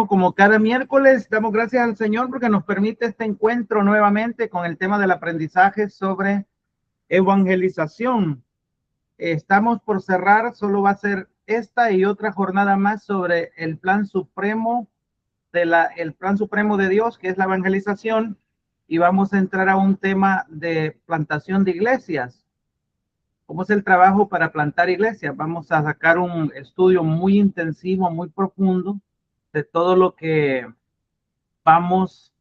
Bueno, como cada miércoles, damos gracias al Señor porque nos permite este encuentro nuevamente con el tema del aprendizaje sobre evangelización. Estamos por cerrar, solo va a ser esta y otra jornada más sobre el plan supremo el plan supremo de Dios, que es la evangelización, y vamos a entrar a un tema de plantación de iglesias. ¿Cómo es el trabajo para plantar iglesias? Vamos a sacar un estudio muy intensivo, muy profundo de todo lo que vamos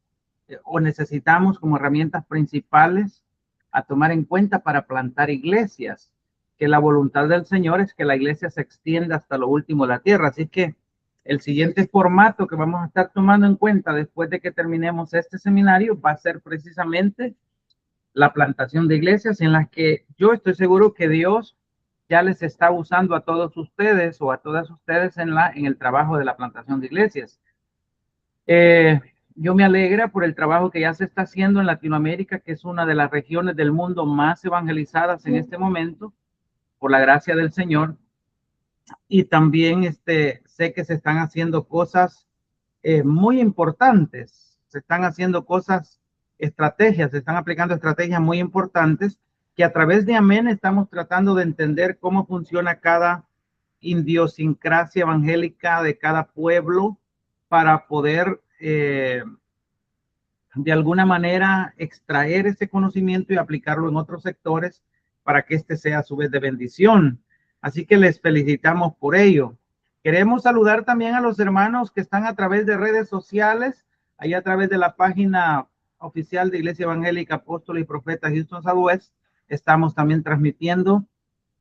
o necesitamos como herramientas principales a tomar en cuenta para plantar iglesias, que la voluntad del Señor es que la iglesia se extienda hasta lo último de la tierra. Así que el siguiente formato que vamos a estar tomando en cuenta después de que terminemos este seminario va a ser precisamente la plantación de iglesias, en las que yo estoy seguro que Dios ya les está usando a todos ustedes o a todas ustedes en el trabajo de la plantación de iglesias. Yo me alegra por el trabajo que ya se está haciendo en Latinoamérica, que es una de las regiones del mundo más evangelizadas en este momento, por la gracia del Señor. Y también sé que se están haciendo cosas muy importantes, se están haciendo cosas, estrategias, se están aplicando estrategias muy importantes que a través de Amén estamos tratando de entender cómo funciona cada idiosincrasia evangélica de cada pueblo para poder de alguna manera extraer ese conocimiento y aplicarlo en otros sectores para que este sea a su vez de bendición. Así que les felicitamos por ello. Queremos saludar también a los hermanos que están a través de redes sociales, ahí a través de la página oficial de Iglesia Evangélica Apóstol y Profeta Houston Southwest. Estamos también transmitiendo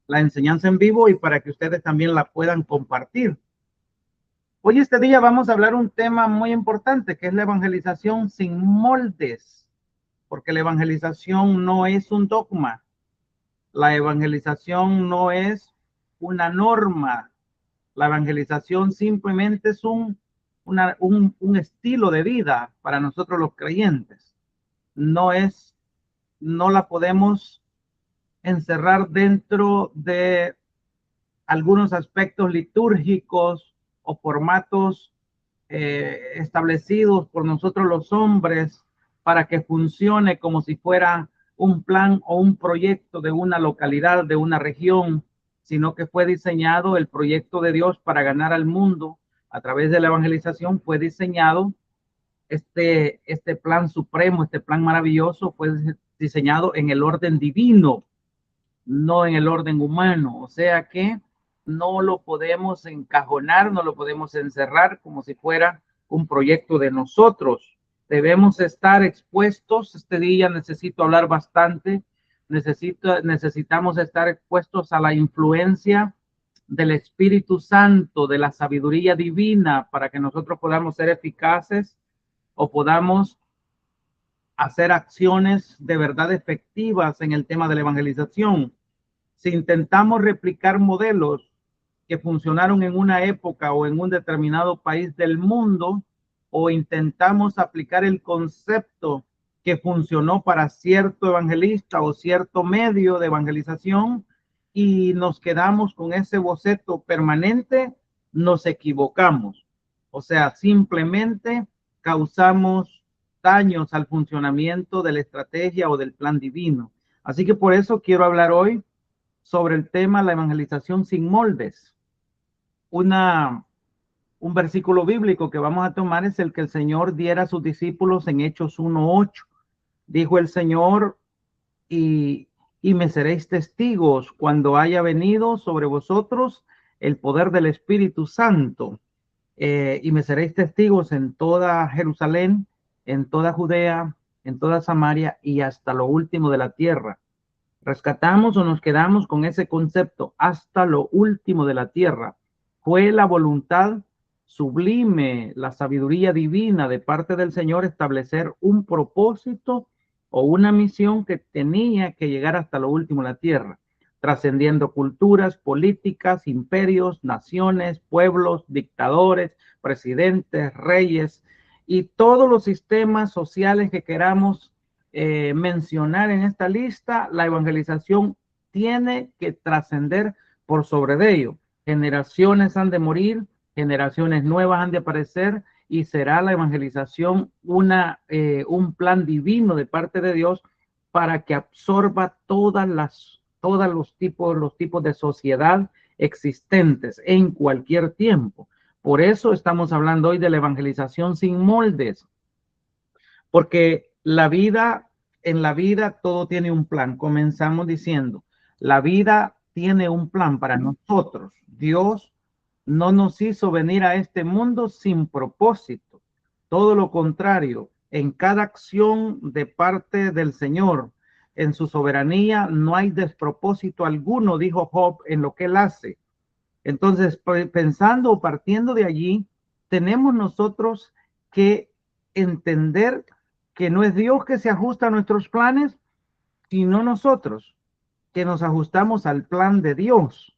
la enseñanza en vivo y para que ustedes también la puedan compartir. Hoy este día vamos a hablar un tema muy importante, que es la evangelización sin moldes, porque la evangelización no es un dogma, la evangelización no es una norma, la evangelización simplemente es un estilo de vida para nosotros los creyentes. No la podemos encerrar dentro de algunos aspectos litúrgicos o formatos establecidos por nosotros los hombres para que funcione como si fuera un plan o un proyecto de una localidad, de una región, sino que fue diseñado el proyecto de Dios para ganar al mundo a través de la evangelización. Fue diseñado este plan supremo, este plan maravilloso, fue diseñado en el orden divino, no en el orden humano. O sea que no lo podemos encajonar, no lo podemos encerrar como si fuera un proyecto de nosotros. Debemos estar expuestos. Este día necesito hablar bastante. Necesitamos estar expuestos a la influencia del Espíritu Santo, de la sabiduría divina, para que nosotros podamos ser eficaces o podamos hacer acciones de verdad efectivas en el tema de la evangelización. Si intentamos replicar modelos que funcionaron en una época o en un determinado país del mundo, o intentamos aplicar el concepto que funcionó para cierto evangelista o cierto medio de evangelización y nos quedamos con ese boceto permanente, nos equivocamos. O sea, simplemente causamos daños al funcionamiento de la estrategia o del plan divino. Así que por eso quiero hablar hoy sobre el tema la evangelización sin moldes. Un versículo bíblico que vamos a tomar es el que el Señor diera a sus discípulos en Hechos 1:8. Dijo el Señor, y me seréis testigos cuando haya venido sobre vosotros el poder del Espíritu Santo, y me seréis testigos en toda Jerusalén, en toda Judea, en toda Samaria y hasta lo último de la tierra. Rescatamos o nos quedamos con ese concepto, hasta lo último de la tierra. Fue la voluntad sublime, la sabiduría divina de parte del Señor establecer un propósito o una misión que tenía que llegar hasta lo último de la tierra, trascendiendo culturas, políticas, imperios, naciones, pueblos, dictadores, presidentes, reyes y todos los sistemas sociales que queramos mencionar en esta lista. La evangelización tiene que trascender por sobre de ello. Generaciones han de morir, generaciones nuevas han de aparecer y será la evangelización un plan divino de parte de Dios para que absorba todos los tipos de sociedad existentes en cualquier tiempo. Por eso estamos hablando hoy de la evangelización sin moldes, porque en la vida todo tiene un plan. Comenzamos diciendo, la vida tiene un plan para nosotros. Dios no nos hizo venir a este mundo sin propósito. Todo lo contrario, en cada acción de parte del Señor, en su soberanía, no hay despropósito alguno, dijo Job, en lo que él hace. Entonces, pensando o partiendo de allí, tenemos nosotros que entender que no es Dios que se ajusta a nuestros planes, sino nosotros que nos ajustamos al plan de Dios.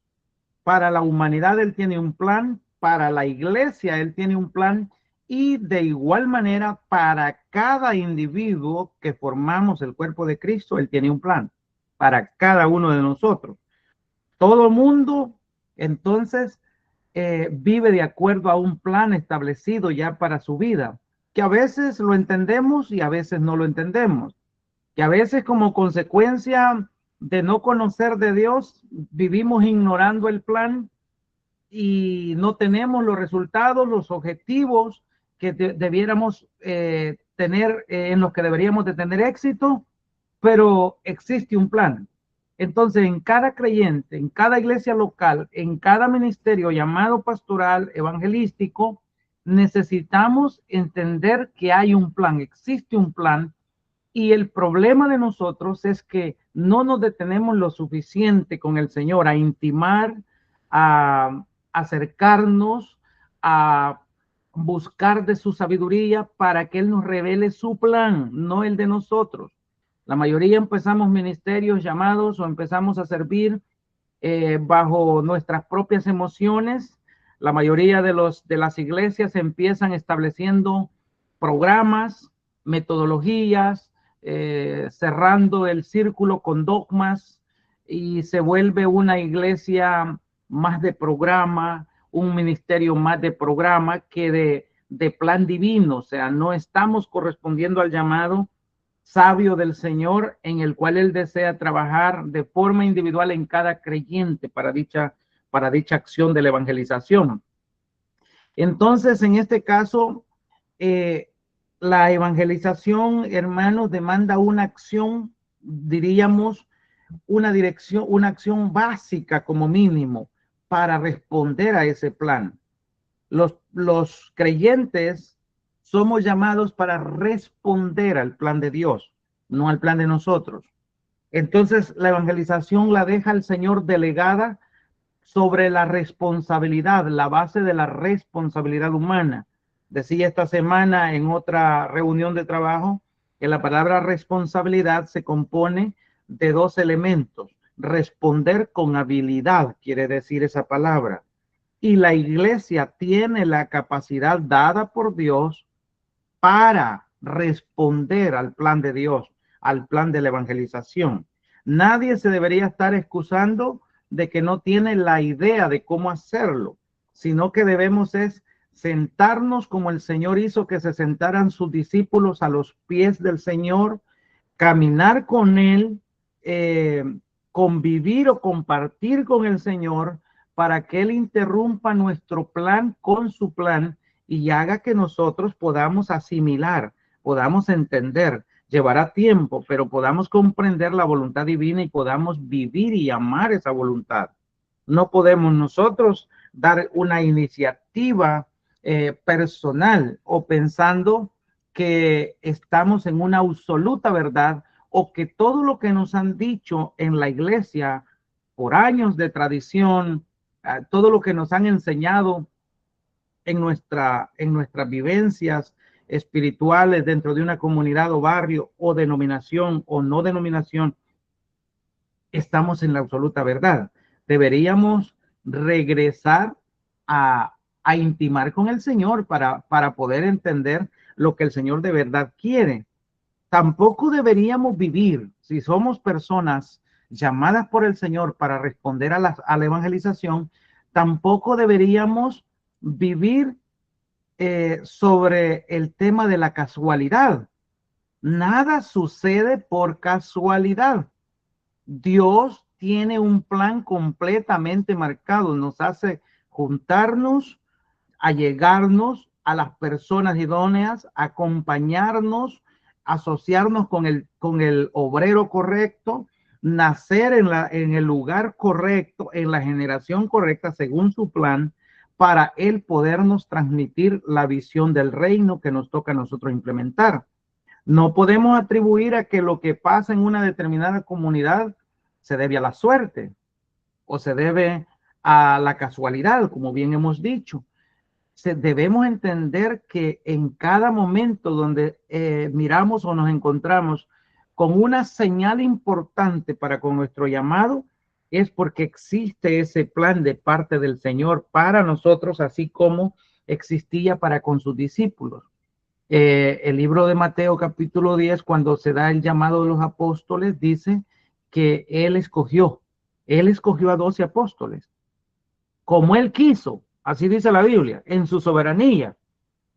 Para la humanidad Él tiene un plan, para la iglesia Él tiene un plan, y de igual manera para cada individuo que formamos el cuerpo de Cristo, Él tiene un plan para cada uno de nosotros. Todo mundo entonces vive de acuerdo a un plan establecido ya para su vida, que a veces lo entendemos y a veces no lo entendemos, que a veces como consecuencia de no conocer de Dios, vivimos ignorando el plan y no tenemos los resultados, los objetivos que debiéramos tener, en los que deberíamos de tener éxito, pero existe un plan. Entonces, en cada creyente, en cada iglesia local, en cada ministerio llamado pastoral, evangelístico, necesitamos entender que hay un plan, existe un plan, y el problema de nosotros es que no nos detenemos lo suficiente con el Señor a intimar, a acercarnos, a buscar de su sabiduría para que Él nos revele su plan, no el de nosotros. La mayoría empezamos ministerios llamados o empezamos a servir bajo nuestras propias emociones. La mayoría de las iglesias empiezan estableciendo programas, metodologías, cerrando el círculo con dogmas, y se vuelve una iglesia más de programa, un ministerio más de programa que de plan divino. O sea, no estamos correspondiendo al llamado sabio del Señor, en el cual Él desea trabajar de forma individual en cada creyente para dicha acción de la evangelización. Entonces, en este caso, la evangelización, hermanos, demanda una acción, diríamos, una dirección, una acción básica como mínimo para responder a ese plan. Los creyentes somos llamados para responder al plan de Dios, no al plan de nosotros. Entonces, la evangelización la deja el Señor delegada sobre la responsabilidad, la base de la responsabilidad humana. Decía esta semana en otra reunión de trabajo que la palabra responsabilidad se compone de dos elementos. Responder con habilidad, quiere decir esa palabra. Y la iglesia tiene la capacidad dada por Dios para responder al plan de Dios, al plan de la evangelización. Nadie se debería estar excusando de que no tiene la idea de cómo hacerlo, sino que debemos es sentarnos como el Señor hizo que se sentaran sus discípulos a los pies del Señor, caminar con Él, convivir o compartir con el Señor para que Él interrumpa nuestro plan con su plan y haga que nosotros podamos asimilar, podamos entender. Llevará tiempo, pero podamos comprender la voluntad divina y podamos vivir y amar esa voluntad. No podemos nosotros dar una iniciativa personal o pensando que estamos en una absoluta verdad o que todo lo que nos han dicho en la iglesia por años de tradición, todo lo que nos han enseñado en nuestras vivencias espirituales dentro de una comunidad o barrio o denominación o no denominación, estamos en la absoluta verdad. Deberíamos regresar a intimar con el Señor para poder entender lo que el Señor de verdad quiere. Tampoco deberíamos vivir, si somos personas llamadas por el Señor para responder a la evangelización, tampoco deberíamos vivir sobre el tema de la casualidad. Nada sucede por casualidad. Dios tiene un plan completamente marcado. Nos hace juntarnos, allegarnos a las personas idóneas, acompañarnos, asociarnos con el obrero correcto, nacer en el lugar correcto, en la generación correcta, según su plan, para él podernos transmitir la visión del reino que nos toca a nosotros implementar. No podemos atribuir a que lo que pasa en una determinada comunidad se debe a la suerte o se debe a la casualidad, como bien hemos dicho. Debemos entender que en cada momento donde miramos o nos encontramos con una señal importante para con nuestro llamado, es porque existe ese plan de parte del Señor para nosotros, así como existía para con sus discípulos. El libro de Mateo capítulo 10, cuando se da el llamado de los apóstoles, dice que él escogió a 12 apóstoles, como él quiso, así dice la Biblia, en su soberanía,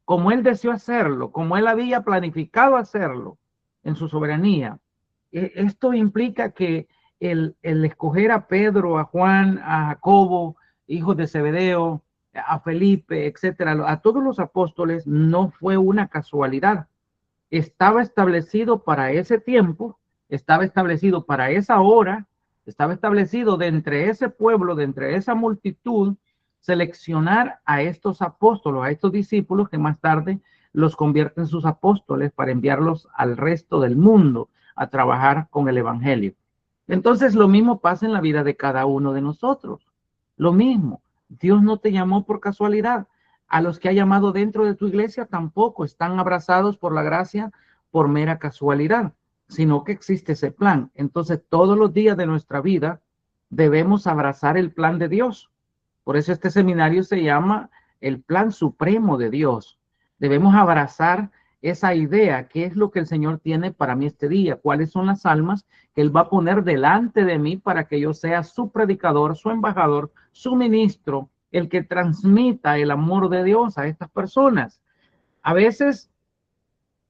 como él deseó hacerlo, como él había planificado hacerlo, en su soberanía. Esto implica que el escoger a Pedro, a Juan, a Jacobo, hijos de Zebedeo, a Felipe, etcétera, a todos los apóstoles, no fue una casualidad. Estaba establecido para ese tiempo, estaba establecido para esa hora, estaba establecido de entre ese pueblo, de entre esa multitud, seleccionar a estos apóstoles, a estos discípulos que más tarde los convierten en sus apóstoles para enviarlos al resto del mundo a trabajar con el evangelio. Entonces lo mismo pasa en la vida de cada uno de nosotros. Lo mismo, Dios no te llamó por casualidad. A los que ha llamado dentro de tu iglesia tampoco están abrazados por la gracia por mera casualidad, sino que existe ese plan. Entonces todos los días de nuestra vida debemos abrazar el plan de Dios. Por eso este seminario se llama el plan supremo de Dios. Debemos abrazar esa idea, qué es lo que el Señor tiene para mí este día, cuáles son las almas que Él va a poner delante de mí para que yo sea su predicador, su embajador, su ministro, el que transmita el amor de Dios a estas personas. A veces,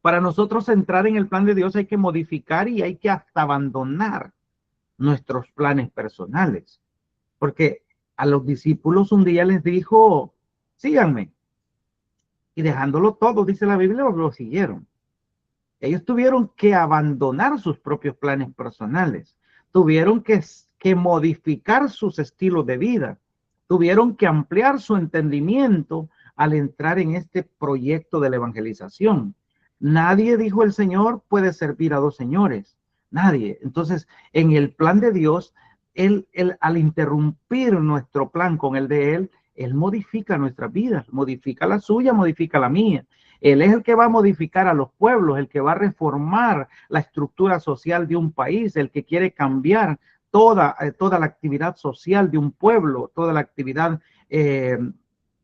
para nosotros entrar en el plan de Dios hay que modificar y hay que hasta abandonar nuestros planes personales, porque a los discípulos un día les dijo, síganme, y dejándolo todo, dice la Biblia, lo siguieron. Ellos tuvieron que abandonar sus propios planes personales, tuvieron que modificar sus estilos de vida, tuvieron que ampliar su entendimiento al entrar en este proyecto de la evangelización. Nadie, dijo el Señor, puede servir a dos señores. Nadie. Entonces, en el plan de Dios, él al interrumpir nuestro plan con el de Él modifica nuestras vidas, modifica la suya, modifica la mía. Él es el que va a modificar a los pueblos, el que va a reformar la estructura social de un país, el que quiere cambiar toda la actividad social de un pueblo, toda la actividad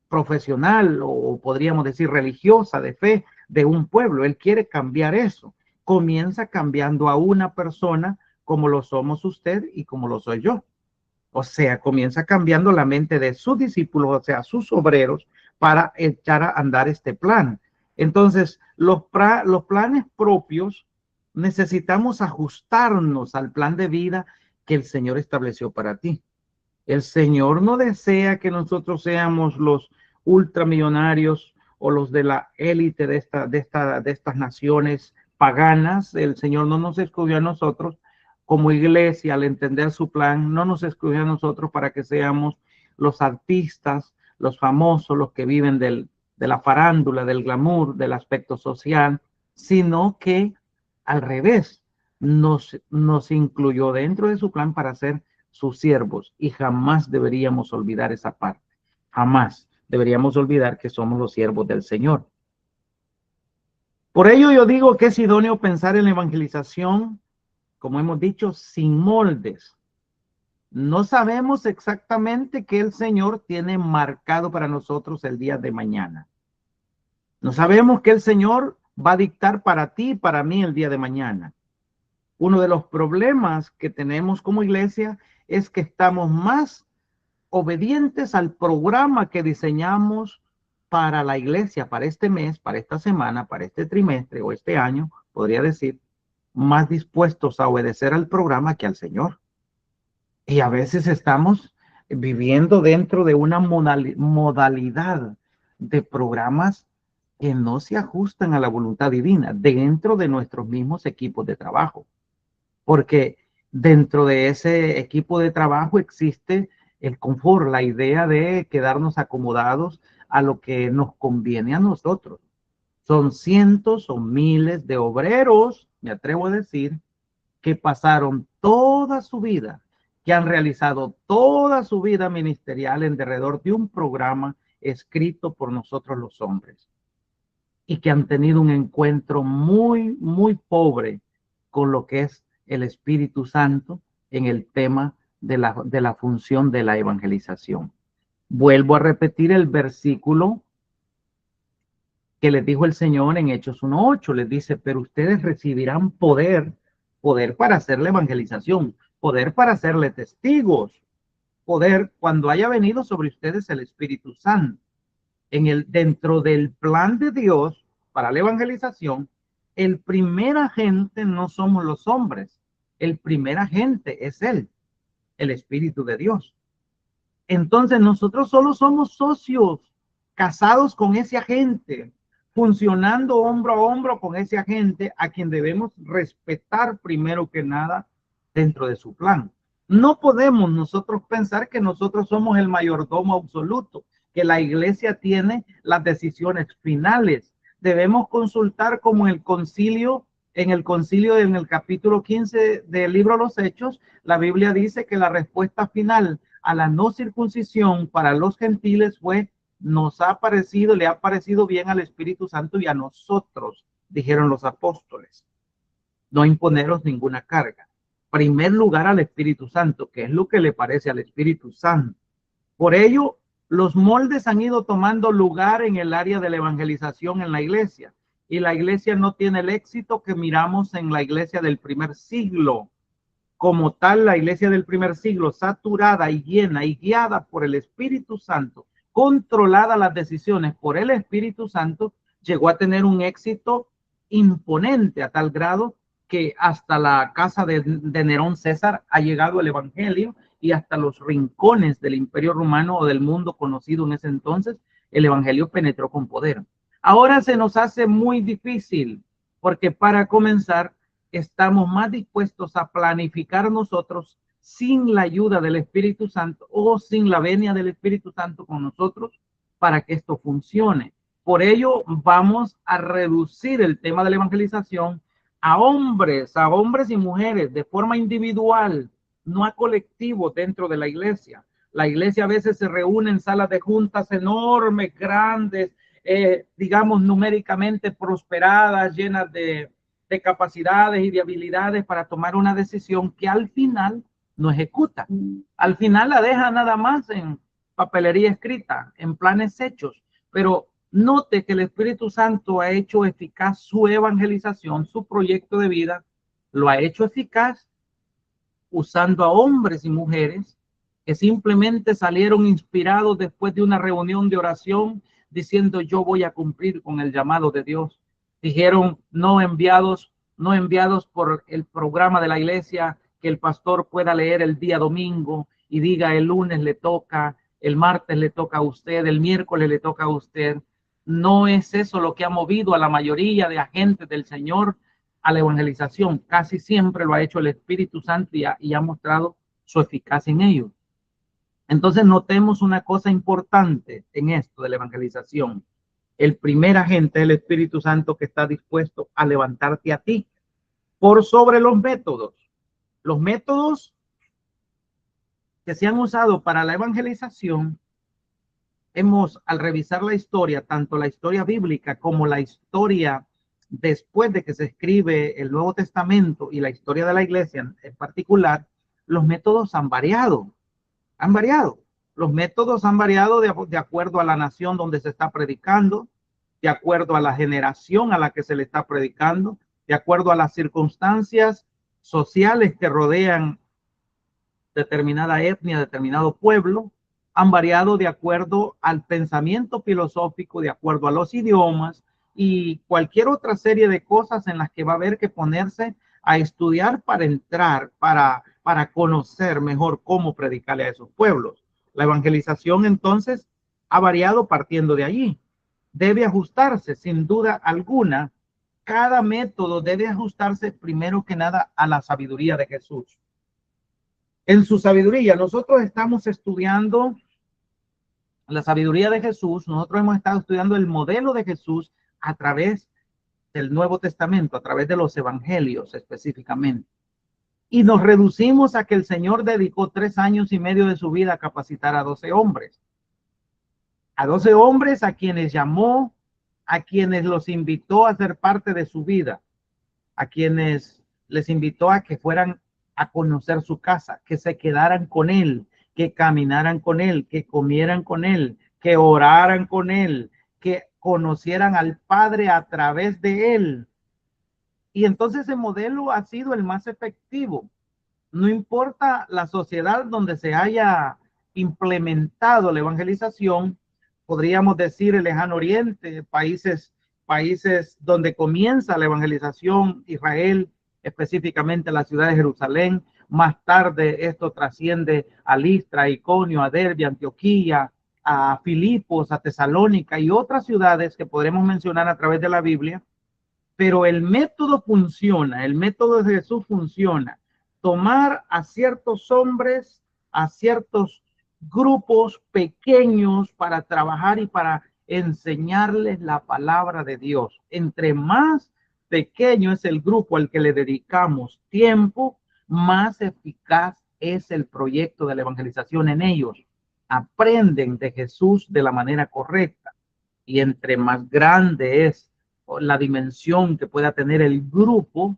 profesional o podríamos decir religiosa, de fe de un pueblo. Él quiere cambiar eso. Comienza cambiando a una persona como lo somos usted y como lo soy yo. O sea, comienza cambiando la mente de sus discípulos, o sea, sus obreros, para echar a andar este plan. Entonces, los planes propios necesitamos ajustarnos al plan de vida que el Señor estableció para ti. El Señor no desea que nosotros seamos los ultramillonarios o los de la élite de estas naciones paganas. El Señor no nos escogió a nosotros como iglesia al entender su plan, no nos escogió a nosotros para que seamos los artistas, los famosos, los que viven de la farándula, del glamour, del aspecto social, sino que al revés, nos incluyó dentro de su plan para ser sus siervos, y jamás deberíamos olvidar esa parte. Jamás deberíamos olvidar que somos los siervos del Señor. Por ello yo digo que es idóneo pensar en la evangelización, como hemos dicho, sin moldes. No sabemos exactamente qué el Señor tiene marcado para nosotros el día de mañana. No sabemos qué el Señor va a dictar para ti y para mí el día de mañana. Uno de los problemas que tenemos como iglesia es que estamos más obedientes al programa que diseñamos para la iglesia, para este mes, para esta semana, para este trimestre o este año, podría decir, más dispuestos a obedecer al programa que al Señor. Y a veces estamos viviendo dentro de una modalidad de programas que no se ajustan a la voluntad divina dentro de nuestros mismos equipos de trabajo. Porque dentro de ese equipo de trabajo existe el confort, la idea de quedarnos acomodados a lo que nos conviene a nosotros. Son cientos o miles de obreros, me atrevo a decir, que pasaron toda su vida, que han realizado toda su vida ministerial en derredor de un programa escrito por nosotros los hombres y que han tenido un encuentro muy, muy pobre con lo que es el Espíritu Santo en el tema de la función de la evangelización. Vuelvo a repetir el versículo que les dijo el Señor en Hechos 1:8. Les dice, pero ustedes recibirán poder, poder para hacer la evangelización, poder para hacerle testigos, poder cuando haya venido sobre ustedes el Espíritu Santo. Dentro del plan de Dios para la evangelización, el primer agente no somos los hombres, el primer agente es Él, el Espíritu de Dios. Entonces nosotros solo somos socios, casados con ese agente, funcionando hombro a hombro con ese agente a quien debemos respetar primero que nada dentro de su plan. No podemos nosotros pensar que nosotros somos el mayordomo absoluto, que la iglesia tiene las decisiones finales. Debemos consultar como el concilio, en el capítulo 15 del libro de los Hechos, la Biblia dice que la respuesta final a la no circuncisión para los gentiles fue, le ha parecido bien al Espíritu Santo y a nosotros, dijeron los apóstoles, no imponeros ninguna carga. Primer lugar al Espíritu Santo, que es lo que le parece al Espíritu Santo. Por ello, los moldes han ido tomando lugar en el área de la evangelización en la iglesia. Y la iglesia no tiene el éxito que miramos en la iglesia del primer siglo. Como tal, la iglesia del primer siglo, saturada y llena y guiada por el Espíritu Santo, controlada las decisiones por el Espíritu Santo, llegó a tener un éxito imponente a tal grado que hasta la casa de Nerón César ha llegado el evangelio y hasta los rincones del imperio romano o del mundo conocido en ese entonces, el evangelio penetró con poder. Ahora se nos hace muy difícil porque para comenzar, estamos más dispuestos a planificar nosotros sin la ayuda del Espíritu Santo o sin la venia del Espíritu Santo con nosotros para que esto funcione. Por ello, vamos a reducir el tema de la evangelización a hombres y mujeres de forma individual, no a colectivos dentro de la iglesia. La iglesia a veces se reúne en salas de juntas enormes, grandes, digamos numéricamente prosperadas, llenas de capacidades y de habilidades para tomar una decisión que al final no ejecuta. Al final la deja nada más en papelería escrita, en planes hechos, pero note que el Espíritu Santo ha hecho eficaz su evangelización, su proyecto de vida, lo ha hecho eficaz usando a hombres y mujeres que simplemente salieron inspirados después de una reunión de oración diciendo yo voy a cumplir con el llamado de Dios. Dijeron no enviados por el programa de la iglesia que el pastor pueda leer el día domingo y diga el lunes le toca, el martes le toca a usted, el miércoles le toca a usted. No es eso lo que ha movido a la mayoría de agentes del Señor a la evangelización. Casi siempre lo ha hecho el Espíritu Santo y ha mostrado su eficacia en ello. Entonces notemos una cosa importante en esto de la evangelización. El primer agente es el Espíritu Santo que está dispuesto a levantarte a ti por sobre los métodos. Los métodos que se han usado para la evangelización, al revisar la historia, tanto la historia bíblica como la historia después de que se escribe el Nuevo Testamento y la historia de la iglesia en particular, los métodos han variado. Han variado. Los métodos han variado de acuerdo a la nación donde se está predicando, de acuerdo a la generación a la que se le está predicando, de acuerdo a las circunstancias sociales que rodean determinada etnia, determinado pueblo. han variado de acuerdo al pensamiento filosófico, de acuerdo a los idiomas y cualquier otra serie de cosas en las que va a haber que ponerse a estudiar para entrar, para conocer mejor cómo predicarle a esos pueblos. La evangelización entonces ha variado partiendo de allí. Debe ajustarse sin duda alguna. Cada método debe ajustarse primero que nada a la sabiduría de Jesús. En su sabiduría, nosotros estamos estudiando la sabiduría de Jesús, nosotros hemos estado estudiando el modelo de Jesús a través del Nuevo Testamento, a través de los evangelios específicamente. Y nos reducimos a que el Señor dedicó 3 años y medio de su vida a capacitar a 12 hombres. A 12 hombres a quienes llamó, a quienes los invitó a ser parte de su vida, a quienes les invitó a que fueran a conocer su casa, que se quedaran con él, que caminaran con él, que comieran con él, que oraran con él, que conocieran al Padre a través de él. Y entonces ese modelo ha sido el más efectivo. No importa la sociedad donde se haya implementado la evangelización, podríamos decir el Lejano Oriente, países donde comienza la evangelización, Israel, específicamente la ciudad de Jerusalén. Más tarde esto trasciende a Listra, a Iconio, a Derbe, a Antioquía, a Filipos, a Tesalónica y otras ciudades que podremos mencionar a través de la Biblia. Pero el método funciona, el método de Jesús funciona. Tomar a ciertos hombres, a ciertos grupos pequeños para trabajar y para enseñarles la palabra de Dios. Entre más pequeño es el grupo al que le dedicamos tiempo, más eficaz es el proyecto de la evangelización en ellos. Aprenden de Jesús de la manera correcta. Y entre más grande es la dimensión que pueda tener el grupo,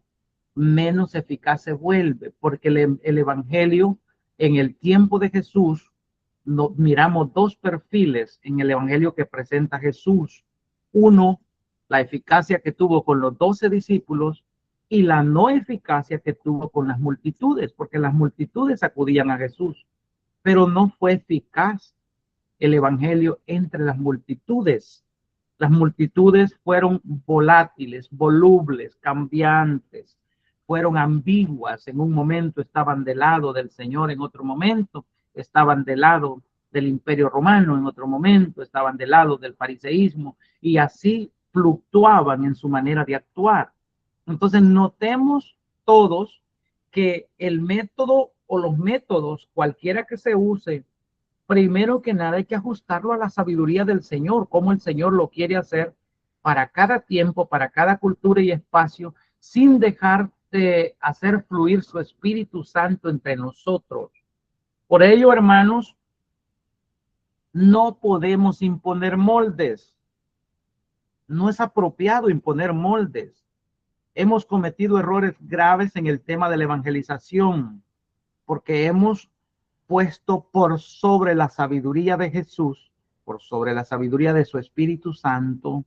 menos eficaz se vuelve, porque el evangelio en el tiempo de Jesús, miramos 2 perfiles en el evangelio que presenta Jesús. Uno, la eficacia que tuvo con los 12 discípulos y la no eficacia que tuvo con las multitudes, porque las multitudes acudían a Jesús, pero no fue eficaz el evangelio entre las multitudes. Las multitudes fueron volátiles, volubles, cambiantes, fueron ambiguas. En un momento estaban del lado del Señor, en otro momento estaban del lado del Imperio Romano, en otro momento estaban del lado del fariseísmo, y así fluctuaban en su manera de actuar. Entonces notemos todos que el método o los métodos, cualquiera que se use, primero que nada hay que ajustarlo a la sabiduría del Señor, como el Señor lo quiere hacer para cada tiempo, para cada cultura y espacio, sin dejar de hacer fluir su Espíritu Santo entre nosotros. Por ello, hermanos, no podemos imponer moldes. No es apropiado imponer moldes. Hemos cometido errores graves en el tema de la evangelización, porque hemos puesto por sobre la sabiduría de Jesús, por sobre la sabiduría de su Espíritu Santo,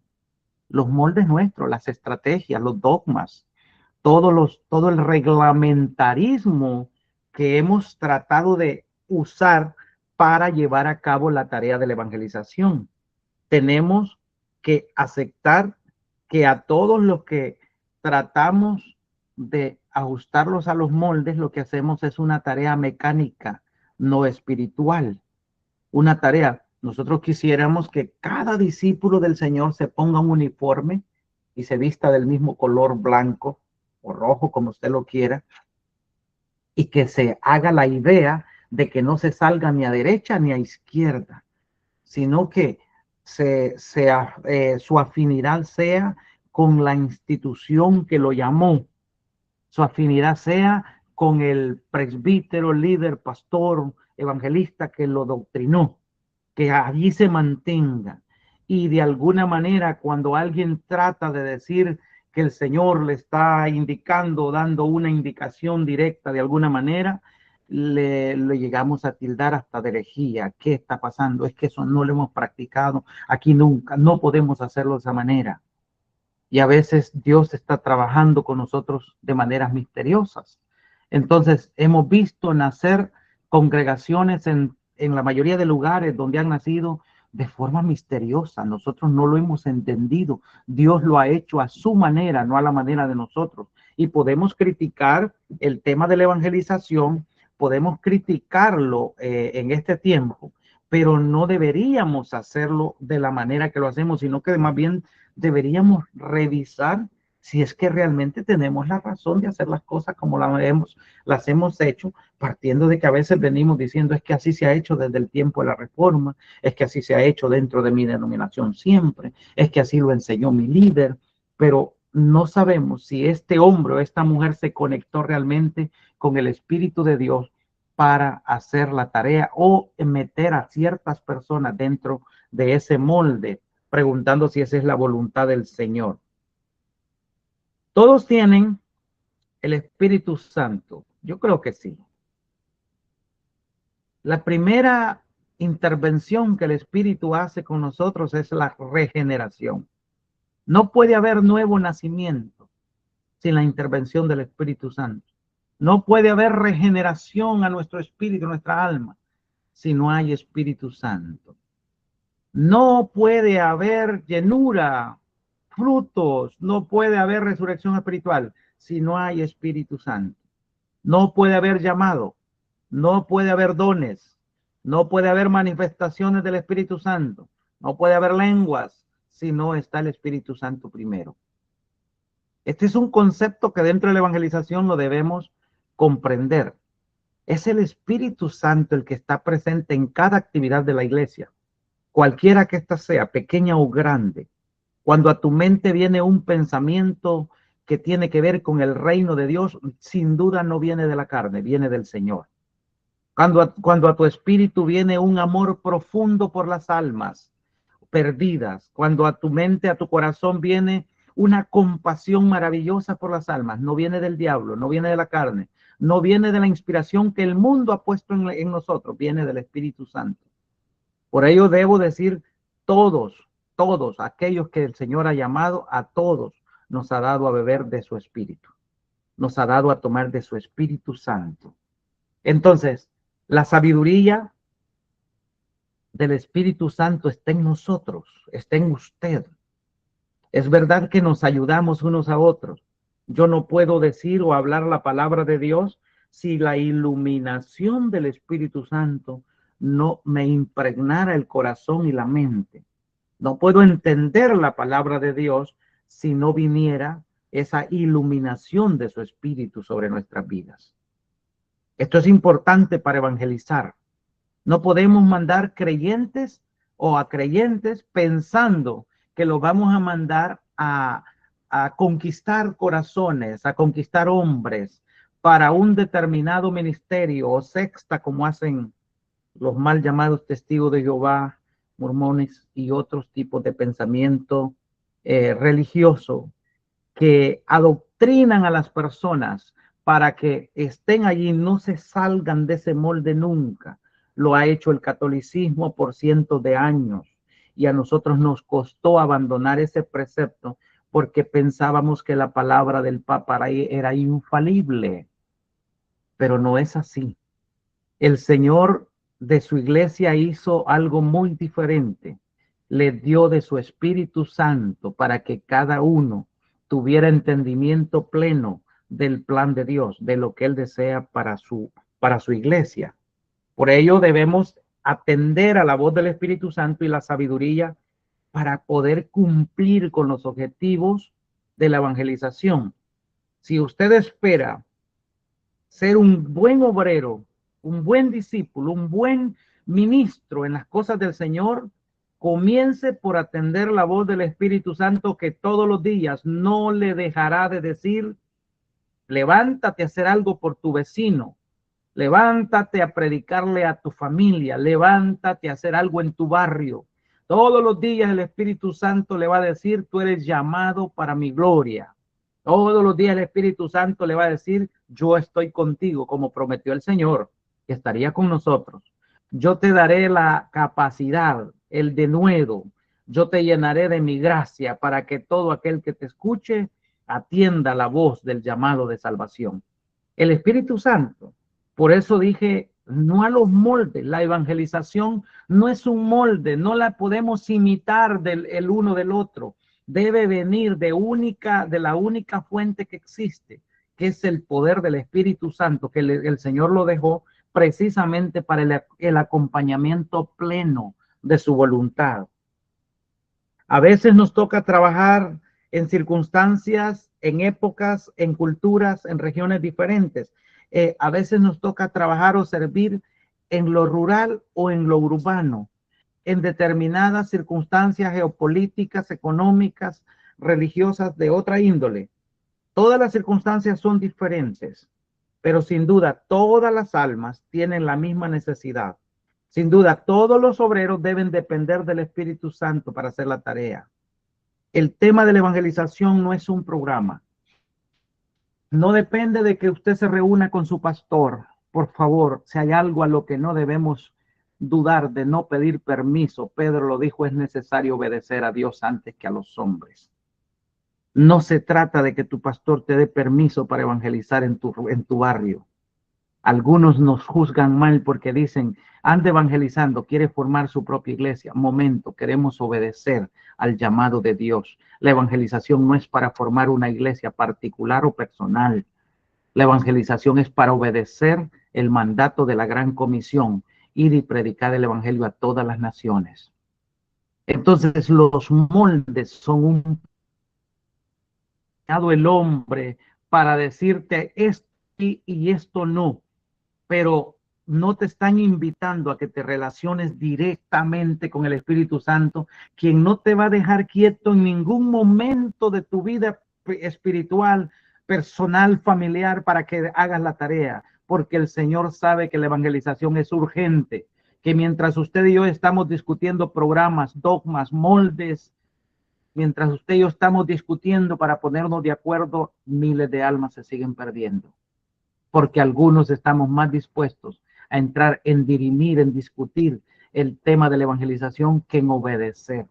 los moldes nuestros, las estrategias, los dogmas, todo el reglamentarismo que hemos tratado de usar para llevar a cabo la tarea de la evangelización. Tenemos que aceptar que a todos los que tratamos de ajustarlos a los moldes, lo que hacemos es una tarea mecánica, no espiritual. Una tarea. Nosotros quisiéramos que cada discípulo del Señor se ponga un uniforme y se vista del mismo color blanco o rojo, como usted lo quiera, y que se haga la idea de que no se salga ni a derecha ni a izquierda, sino que su afinidad sea con la institución que lo llamó, su afinidad sea con el presbítero, líder, pastor, evangelista que lo doctrinó, que allí se mantenga. Y de alguna manera, cuando alguien trata de decir que el Señor le está indicando, dando una indicación directa de alguna manera, le llegamos a tildar hasta de herejía. ¿Qué está pasando? Es que eso no lo hemos practicado aquí nunca. No podemos hacerlo de esa manera. Y a veces Dios está trabajando con nosotros de maneras misteriosas. Entonces, hemos visto nacer congregaciones en la mayoría de lugares donde han nacido de forma misteriosa. Nosotros no lo hemos entendido. Dios lo ha hecho a su manera, no a la manera de nosotros. Y podemos criticar el tema de la evangelización, podemos criticarlo en este tiempo, pero no deberíamos hacerlo de la manera que lo hacemos, sino que más bien deberíamos revisar si es que realmente tenemos la razón de hacer las cosas como las hemos hecho, partiendo de que a veces venimos diciendo es que así se ha hecho desde el tiempo de la Reforma, es que así se ha hecho dentro de mi denominación siempre, es que así lo enseñó mi líder, pero no sabemos si este hombre o esta mujer se conectó realmente con el Espíritu de Dios para hacer la tarea o meter a ciertas personas dentro de ese molde, preguntando si esa es la voluntad del Señor. ¿Todos tienen el Espíritu Santo? Yo creo que sí. La primera intervención que el Espíritu hace con nosotros es la regeneración. No puede haber nuevo nacimiento sin la intervención del Espíritu Santo. No puede haber regeneración a nuestro espíritu, a nuestra alma, si no hay Espíritu Santo. No puede haber llenura, frutos, no puede haber resurrección espiritual si no hay Espíritu Santo. No puede haber llamado, no puede haber dones, no puede haber manifestaciones del Espíritu Santo, no puede haber lenguas si no está el Espíritu Santo primero. Este es un concepto que dentro de la evangelización lo debemos comprender. Es el Espíritu Santo el que está presente en cada actividad de la iglesia, cualquiera que ésta sea, pequeña o grande. Cuando a tu mente viene un pensamiento que tiene que ver con el reino de Dios, sin duda no viene de la carne, viene del Señor. Cuando a tu espíritu viene un amor profundo por las almas perdidas, cuando a tu mente, a tu corazón viene una compasión maravillosa por las almas, no viene del diablo, no viene de la carne, no viene de la inspiración que el mundo ha puesto en nosotros, viene del Espíritu Santo. Por ello debo decir, todos aquellos que el Señor ha llamado, a todos nos ha dado a beber de su Espíritu, nos ha dado a tomar de su Espíritu Santo. Entonces, la sabiduría del Espíritu Santo está en nosotros, está en usted. Es verdad que nos ayudamos unos a otros. Yo no puedo decir o hablar la palabra de Dios si la iluminación del Espíritu Santo no me impregnara el corazón y la mente. No puedo entender la palabra de Dios si no viniera esa iluminación de su Espíritu sobre nuestras vidas. Esto es importante para evangelizar. No podemos mandar creyentes o a creyentes pensando que los vamos a mandar a conquistar corazones, a conquistar hombres para un determinado ministerio o secta, como hacen los mal llamados testigos de Jehová, mormones y otros tipos de pensamiento religioso que adoctrinan a las personas para que estén allí, no se salgan de ese molde nunca. Lo ha hecho el catolicismo por cientos de años y a nosotros nos costó abandonar ese precepto porque pensábamos que la palabra del Papa era infalible, pero no es así. El Señor de su iglesia hizo algo muy diferente. Le dio de su Espíritu Santo para que cada uno tuviera entendimiento pleno del plan de Dios, de lo que Él desea para su iglesia. Por ello debemos atender a la voz del Espíritu Santo y la sabiduría para poder cumplir con los objetivos de la evangelización. Si usted espera ser un buen obrero, un buen discípulo, un buen ministro en las cosas del Señor, comience por atender la voz del Espíritu Santo que todos los días no le dejará de decir, levántate a hacer algo por tu vecino, levántate a predicarle a tu familia, levántate a hacer algo en tu barrio. Todos los días el Espíritu Santo le va a decir, tú eres llamado para mi gloria. Todos los días el Espíritu Santo le va a decir, yo estoy contigo, como prometió el Señor, que estaría con nosotros. Yo te daré la capacidad, el denuedo. Yo te llenaré de mi gracia para que todo aquel que te escuche atienda la voz del llamado de salvación. El Espíritu Santo, por eso dije no a los moldes. La evangelización no es un molde, no la podemos imitar el uno del otro. Debe venir de la única fuente que existe, que es el poder del Espíritu Santo, que el Señor lo dejó precisamente para el acompañamiento pleno de su voluntad. A veces nos toca trabajar en circunstancias, en épocas, en culturas, en regiones diferentes. A veces nos toca trabajar o servir en lo rural o en lo urbano, en determinadas circunstancias geopolíticas, económicas, religiosas de otra índole. Todas las circunstancias son diferentes, pero sin duda todas las almas tienen la misma necesidad. Sin duda, todos los obreros deben depender del Espíritu Santo para hacer la tarea. El tema de la evangelización no es un programa. No depende de que usted se reúna con su pastor. Por favor, si hay algo a lo que no debemos dudar de no pedir permiso, Pedro lo dijo, es necesario obedecer a Dios antes que a los hombres. No se trata de que tu pastor te dé permiso para evangelizar en tu barrio. Algunos nos juzgan mal porque dicen, anda evangelizando, quiere formar su propia iglesia. Momento, queremos obedecer al llamado de Dios. La evangelización no es para formar una iglesia particular o personal. La evangelización es para obedecer el mandato de la gran comisión, ir y predicar el evangelio a todas las naciones. Entonces los moldes son un el hombre para decirte esto y esto no, pero no te están invitando a que te relaciones directamente con el Espíritu Santo, quien no te va a dejar quieto en ningún momento de tu vida espiritual, personal, familiar, para que hagas la tarea, porque el Señor sabe que la evangelización es urgente, que mientras usted y yo estamos discutiendo programas, dogmas, moldes, mientras usted y yo estamos discutiendo para ponernos de acuerdo, miles de almas se siguen perdiendo, porque algunos estamos más dispuestos a entrar en dirimir, en discutir el tema de la evangelización que en obedecer.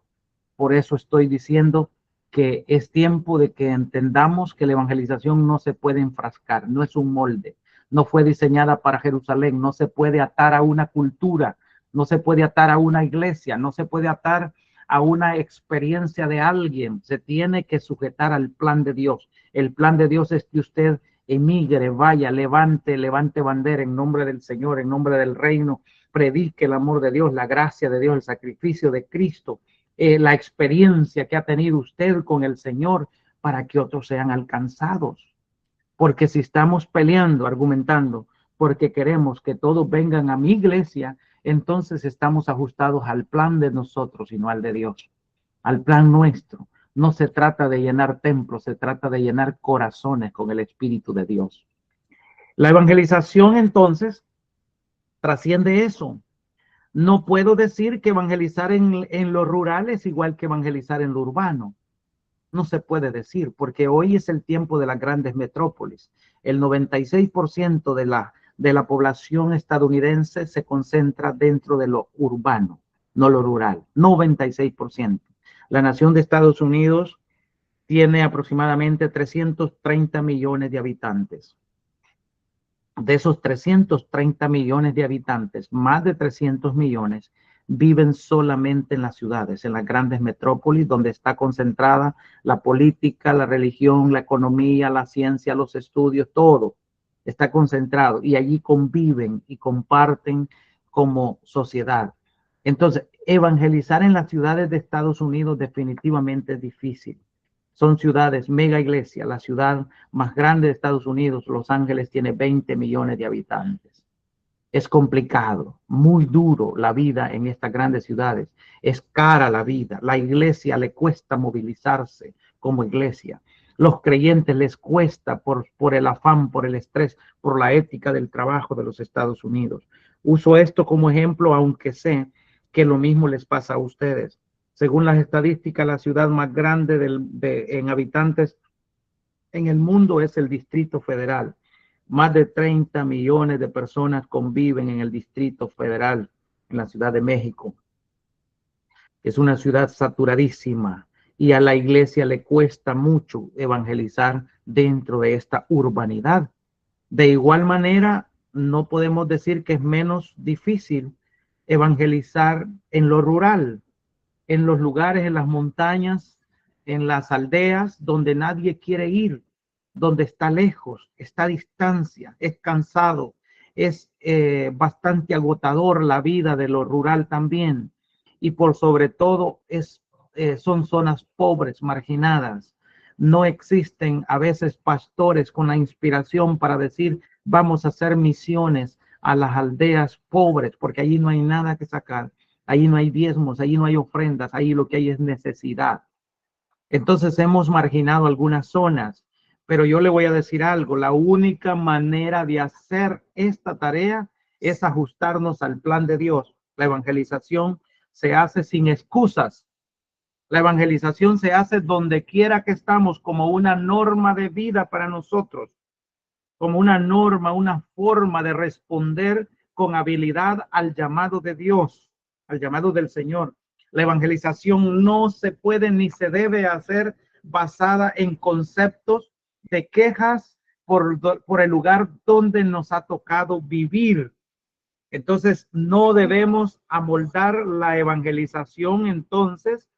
Por eso estoy diciendo que es tiempo de que entendamos que la evangelización no se puede enfrascar, no es un molde, no fue diseñada para Jerusalén, no se puede atar a una cultura, no se puede atar a una iglesia, no se puede atar a una experiencia de alguien, se tiene que sujetar al plan de Dios. El plan de Dios es que usted emigre, vaya, levante bandera en nombre del Señor, en nombre del reino, predique el amor de Dios, la gracia de Dios, el sacrificio de Cristo, la experiencia que ha tenido usted con el Señor para que otros sean alcanzados. Porque si estamos peleando, argumentando, porque queremos que todos vengan a mi iglesia, entonces estamos ajustados al plan de nosotros y no al de Dios, al plan nuestro. No se trata de llenar templos, se trata de llenar corazones con el Espíritu de Dios. La evangelización entonces trasciende eso. No puedo decir que evangelizar en lo rural es igual que evangelizar en lo urbano. No se puede decir, porque hoy es el tiempo de las grandes metrópolis. El 96% de la población estadounidense se concentra dentro de lo urbano, no lo rural. 96%. La nación de Estados Unidos tiene aproximadamente 330 millones de habitantes. De esos 330 millones de habitantes, más de 300 millones viven solamente en las ciudades, en las grandes metrópolis, donde está concentrada la política, la religión, la economía, la ciencia, los estudios, todo está concentrado y allí conviven y comparten como sociedad. Entonces, evangelizar en las ciudades de Estados Unidos definitivamente es difícil. Son ciudades, mega iglesia. La ciudad más grande de Estados Unidos, Los Ángeles, tiene 20 millones de habitantes. Es complicado, muy duro la vida en estas grandes ciudades. Es cara la vida. La iglesia le cuesta movilizarse como iglesia. Los creyentes les cuesta por el afán, por el estrés, por la ética del trabajo de los Estados Unidos. Uso esto como ejemplo, aunque sé que lo mismo les pasa a ustedes. Según las estadísticas, la ciudad más grande en habitantes en el mundo es el Distrito Federal. Más de 30 millones de personas conviven en el Distrito Federal, en la Ciudad de México. Es una ciudad saturadísima y a la iglesia le cuesta mucho evangelizar dentro de esta urbanidad. De igual manera, no podemos decir que es menos difícil evangelizar en lo rural, en los lugares, en las montañas, en las aldeas donde nadie quiere ir, donde está lejos, está a distancia, es cansado, es bastante agotador la vida de lo rural también. Y por sobre todo son zonas pobres, marginadas. No existen a veces pastores con la inspiración para decir, vamos a hacer misiones a las aldeas pobres, porque allí no hay nada que sacar. Ahí no hay diezmos, ahí no hay ofrendas, ahí lo que hay es necesidad. Entonces hemos marginado algunas zonas, pero yo le voy a decir algo, la única manera de hacer esta tarea es ajustarnos al plan de Dios. La evangelización se hace sin excusas. La evangelización se hace donde quiera que estamos como una norma de vida para nosotros, como una norma, una forma de responder con habilidad al llamado de Dios, al llamado del Señor. La evangelización no se puede ni se debe hacer basada en conceptos de quejas por el lugar donde nos ha tocado vivir. Entonces, no debemos amoldar la evangelización entonces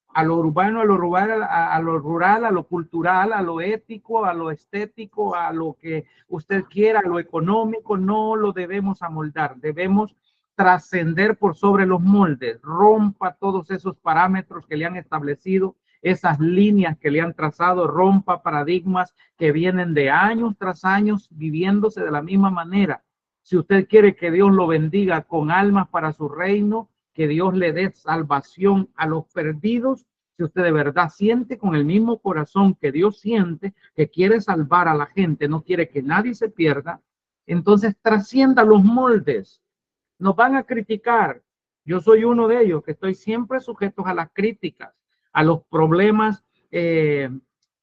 a lo urbano, a lo rural, a lo rural, a lo cultural, a lo ético, a lo estético, a lo que usted quiera, a lo económico. No lo debemos amoldar, debemos trascender por sobre los moldes, rompa todos esos parámetros que le han establecido, esas líneas que le han trazado, rompa paradigmas que vienen de años tras años viviéndose de la misma manera. Si usted quiere que Dios lo bendiga con almas para su reino, que Dios le dé salvación a los perdidos, si usted de verdad siente con el mismo corazón que Dios siente, que quiere salvar a la gente, no quiere que nadie se pierda, entonces trascienda los moldes. Nos van a criticar. Yo soy uno de ellos que estoy siempre sujeto a las críticas, a los problemas que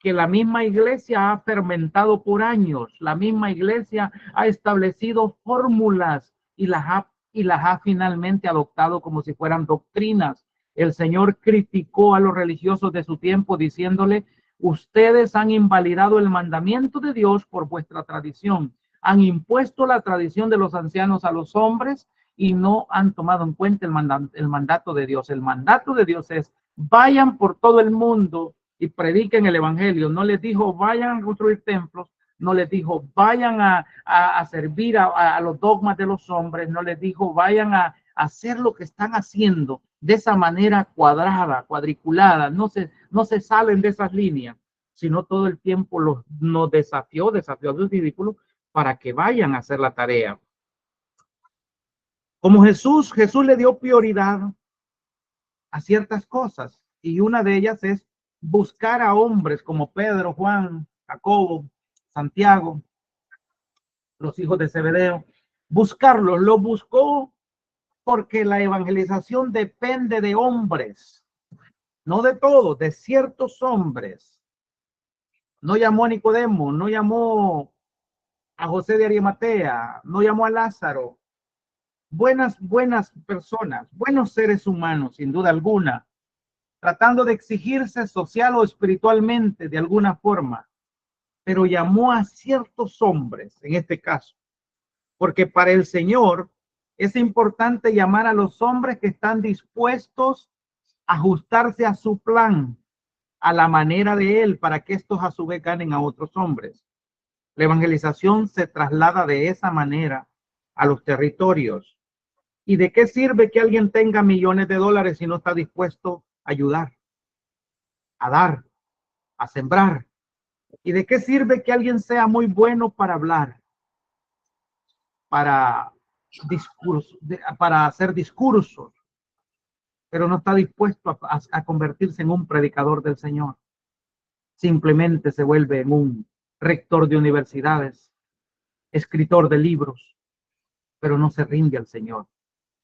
la misma iglesia ha fermentado por años. La misma iglesia ha establecido fórmulas y las ha finalmente adoptado como si fueran doctrinas. El Señor criticó a los religiosos de su tiempo diciéndole, ustedes han invalidado el mandamiento de Dios por vuestra tradición. Han impuesto la tradición de los ancianos a los hombres y no han tomado en cuenta el mandato de Dios. El mandato de Dios es, vayan por todo el mundo y prediquen el evangelio. No les dijo, vayan a construir templos, no les dijo, vayan a servir a los dogmas de los hombres, no les dijo, vayan a hacer lo que están haciendo de esa manera cuadrada, cuadriculada, no se salen de esas líneas, sino todo el tiempo nos desafió a los discípulos para que vayan a hacer la tarea. Como Jesús le dio prioridad a ciertas cosas y una de ellas es buscar a hombres como Pedro, Juan, Jacobo, Santiago, los hijos de Zebedeo, buscarlos, lo buscó porque la evangelización depende de hombres, no de todos, de ciertos hombres. No llamó a Nicodemo, no llamó a José de Arimatea, no llamó a Lázaro. Buenas personas, buenos seres humanos, sin duda alguna, tratando de exigirse social o espiritualmente de alguna forma, pero llamó a ciertos hombres en este caso, porque para el Señor es importante llamar a los hombres que están dispuestos a ajustarse a su plan, a la manera de Él, para que estos a su vez ganen a otros hombres. La evangelización se traslada de esa manera a los territorios. ¿Y de qué sirve que alguien tenga millones de dólares si no está dispuesto a ayudar, a dar, a sembrar? ¿Y de qué sirve que alguien sea muy bueno para hablar, para para hacer discursos, pero no está dispuesto a convertirse en un predicador del Señor? Simplemente se vuelve en un rector de universidades, escritor de libros, pero no se rinde al Señor.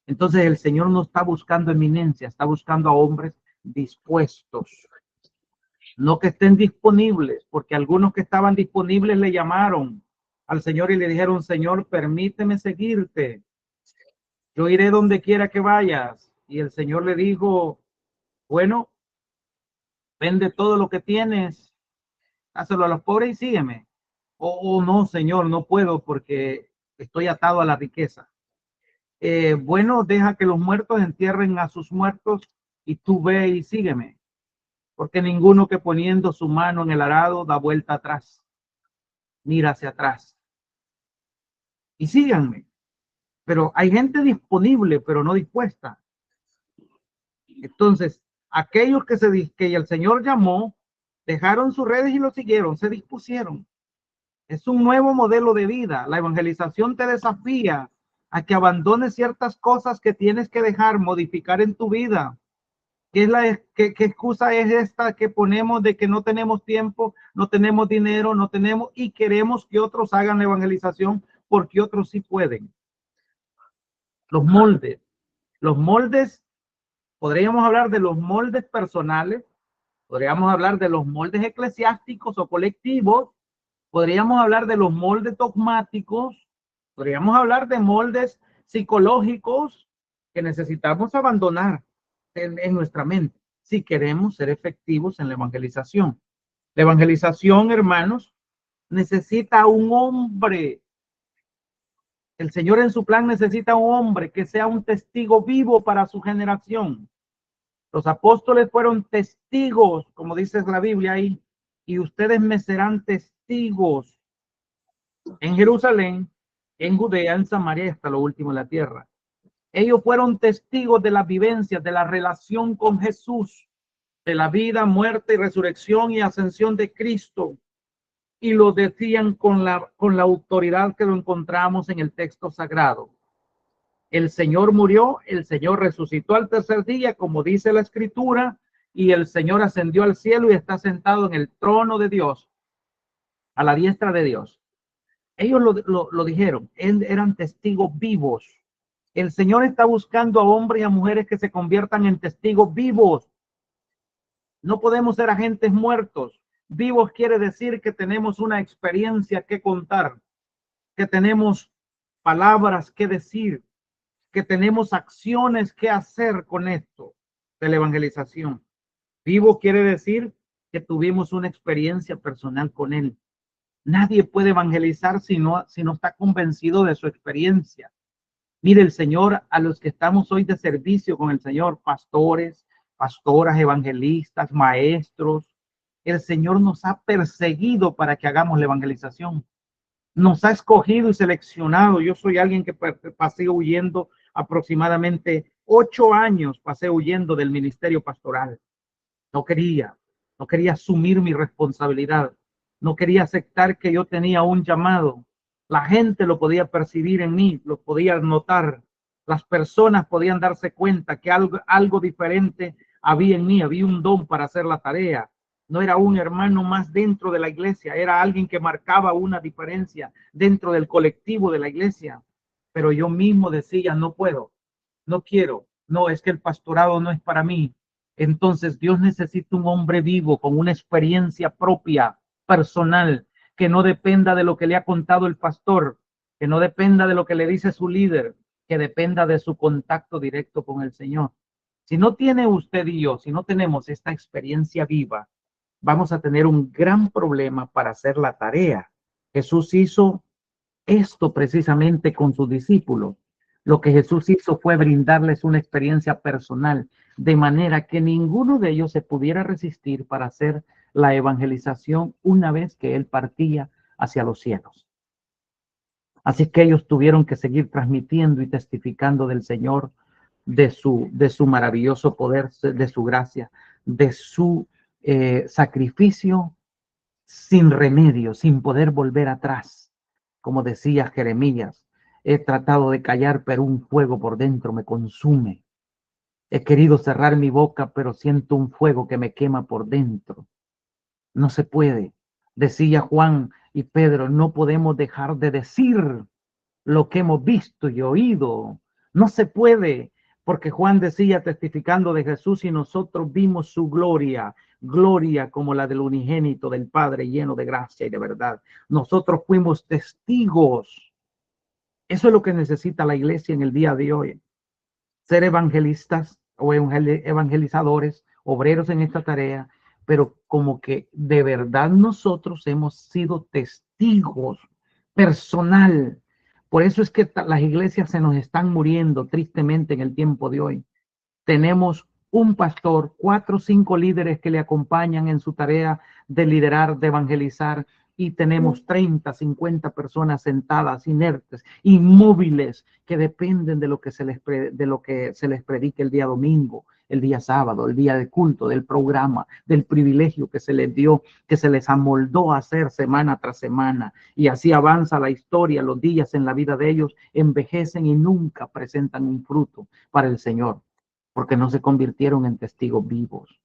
Entonces el Señor no está buscando eminencia, está buscando a hombres dispuestos, no que estén disponibles, porque algunos que estaban disponibles le llamaron al Señor y le dijeron, Señor, permíteme seguirte, yo iré donde quiera que vayas. Y el Señor le dijo, bueno, vende todo lo que tienes, hazlo a los pobres y sígueme. Oh, no, Señor, no puedo porque estoy atado a la riqueza. Bueno, deja que los muertos entierren a sus muertos y tú ve y sígueme, porque ninguno que poniendo su mano en el arado da vuelta atrás, mira hacia atrás y síganme. Pero hay gente disponible, pero no dispuesta. Entonces, aquellos que el Señor llamó, dejaron sus redes y lo siguieron, se dispusieron. Es un nuevo modelo de vida. La evangelización te desafía a que abandones ciertas cosas que tienes que dejar, modificar en tu vida. ¿Qué excusa es esta que ponemos de que no tenemos tiempo, no tenemos dinero, no tenemos y queremos que otros hagan la evangelización porque otros sí pueden? Los moldes. Los moldes, podríamos hablar de los moldes personales, podríamos hablar de los moldes eclesiásticos o colectivos, podríamos hablar de los moldes dogmáticos, podríamos hablar de moldes psicológicos que necesitamos abandonar en nuestra mente si queremos ser efectivos en la evangelización. La evangelización, hermanos, necesita un hombre. El Señor en su plan necesita un hombre que sea un testigo vivo para su generación. Los apóstoles fueron testigos, como dice la Biblia ahí, y ustedes me serán testigos en Jerusalén, en Judea, en Samaria y hasta lo último de la tierra. Ellos fueron testigos de las vivencias, de la relación con Jesús, de la vida, muerte, resurrección y ascensión de Cristo. Y lo decían con la autoridad que lo encontramos en el texto sagrado. El Señor murió, el Señor resucitó al tercer día, como dice la Escritura, y el Señor ascendió al cielo y está sentado en el trono de Dios, a la diestra de Dios. Ellos lo dijeron, eran testigos vivos. El Señor está buscando a hombres y a mujeres que se conviertan en testigos vivos. No podemos ser agentes muertos. Vivos quiere decir que tenemos una experiencia que contar, que tenemos palabras que decir, que tenemos acciones que hacer con esto de la evangelización. Vivo quiere decir que tuvimos una experiencia personal con él. Nadie puede evangelizar si no está convencido de su experiencia. Mire, el Señor, a los que estamos hoy de servicio con el Señor, pastores, pastoras, evangelistas, maestros, el Señor nos ha perseguido para que hagamos la evangelización. Nos ha escogido y seleccionado. Yo soy alguien que pasé huyendo aproximadamente 8 años, pasé huyendo del ministerio pastoral. No quería asumir mi responsabilidad. No quería aceptar que yo tenía un llamado. La gente lo podía percibir en mí, lo podía notar. Las personas podían darse cuenta que algo diferente había en mí, había un don para hacer la tarea. No era un hermano más dentro de la iglesia, era alguien que marcaba una diferencia dentro del colectivo de la iglesia. Pero yo mismo decía, no puedo, no quiero, no, es que el pastorado no es para mí. Entonces Dios necesita un hombre vivo con una experiencia propia, personal, que no dependa de lo que le ha contado el pastor, que no dependa de lo que le dice su líder, que dependa de su contacto directo con el Señor. Si no tiene usted y yo, si no tenemos esta experiencia viva, vamos a tener un gran problema para hacer la tarea. Jesús hizo esto precisamente con sus discípulos. Lo que Jesús hizo fue brindarles una experiencia personal, de manera que ninguno de ellos se pudiera resistir para hacer la evangelización una vez que él partía hacia los cielos. Así que ellos tuvieron que seguir transmitiendo y testificando del Señor, de su maravilloso poder, de su gracia, de su sacrificio sin remedio, sin poder volver atrás. Como decía Jeremías, he tratado de callar, pero un fuego por dentro me consume. He querido cerrar mi boca, pero siento un fuego que me quema por dentro. No se puede. Decía Juan y Pedro, no podemos dejar de decir lo que hemos visto y oído. No se puede, porque Juan decía testificando de Jesús y nosotros vimos su gloria, gloria como la del unigénito del Padre lleno de gracia y de verdad. Nosotros fuimos testigos. Eso es lo que necesita la iglesia en el día de hoy. Ser evangelistas o evangelizadores, obreros en esta tarea, pero como que de verdad nosotros hemos sido testigos personal Por eso es que las iglesias se nos están muriendo tristemente en el tiempo de hoy. Tenemos un pastor, 4 o 5 líderes que le acompañan en su tarea de liderar, de evangelizar, y tenemos 30, 50 personas sentadas, inertes, inmóviles, que dependen de lo que se les predique el día domingo, el día sábado, el día de culto, del programa, del privilegio que se les dio, que se les amoldó a hacer semana tras semana. Y así avanza la historia, los días en la vida de ellos envejecen y nunca presentan un fruto para el Señor, porque no se convirtieron en testigos vivos.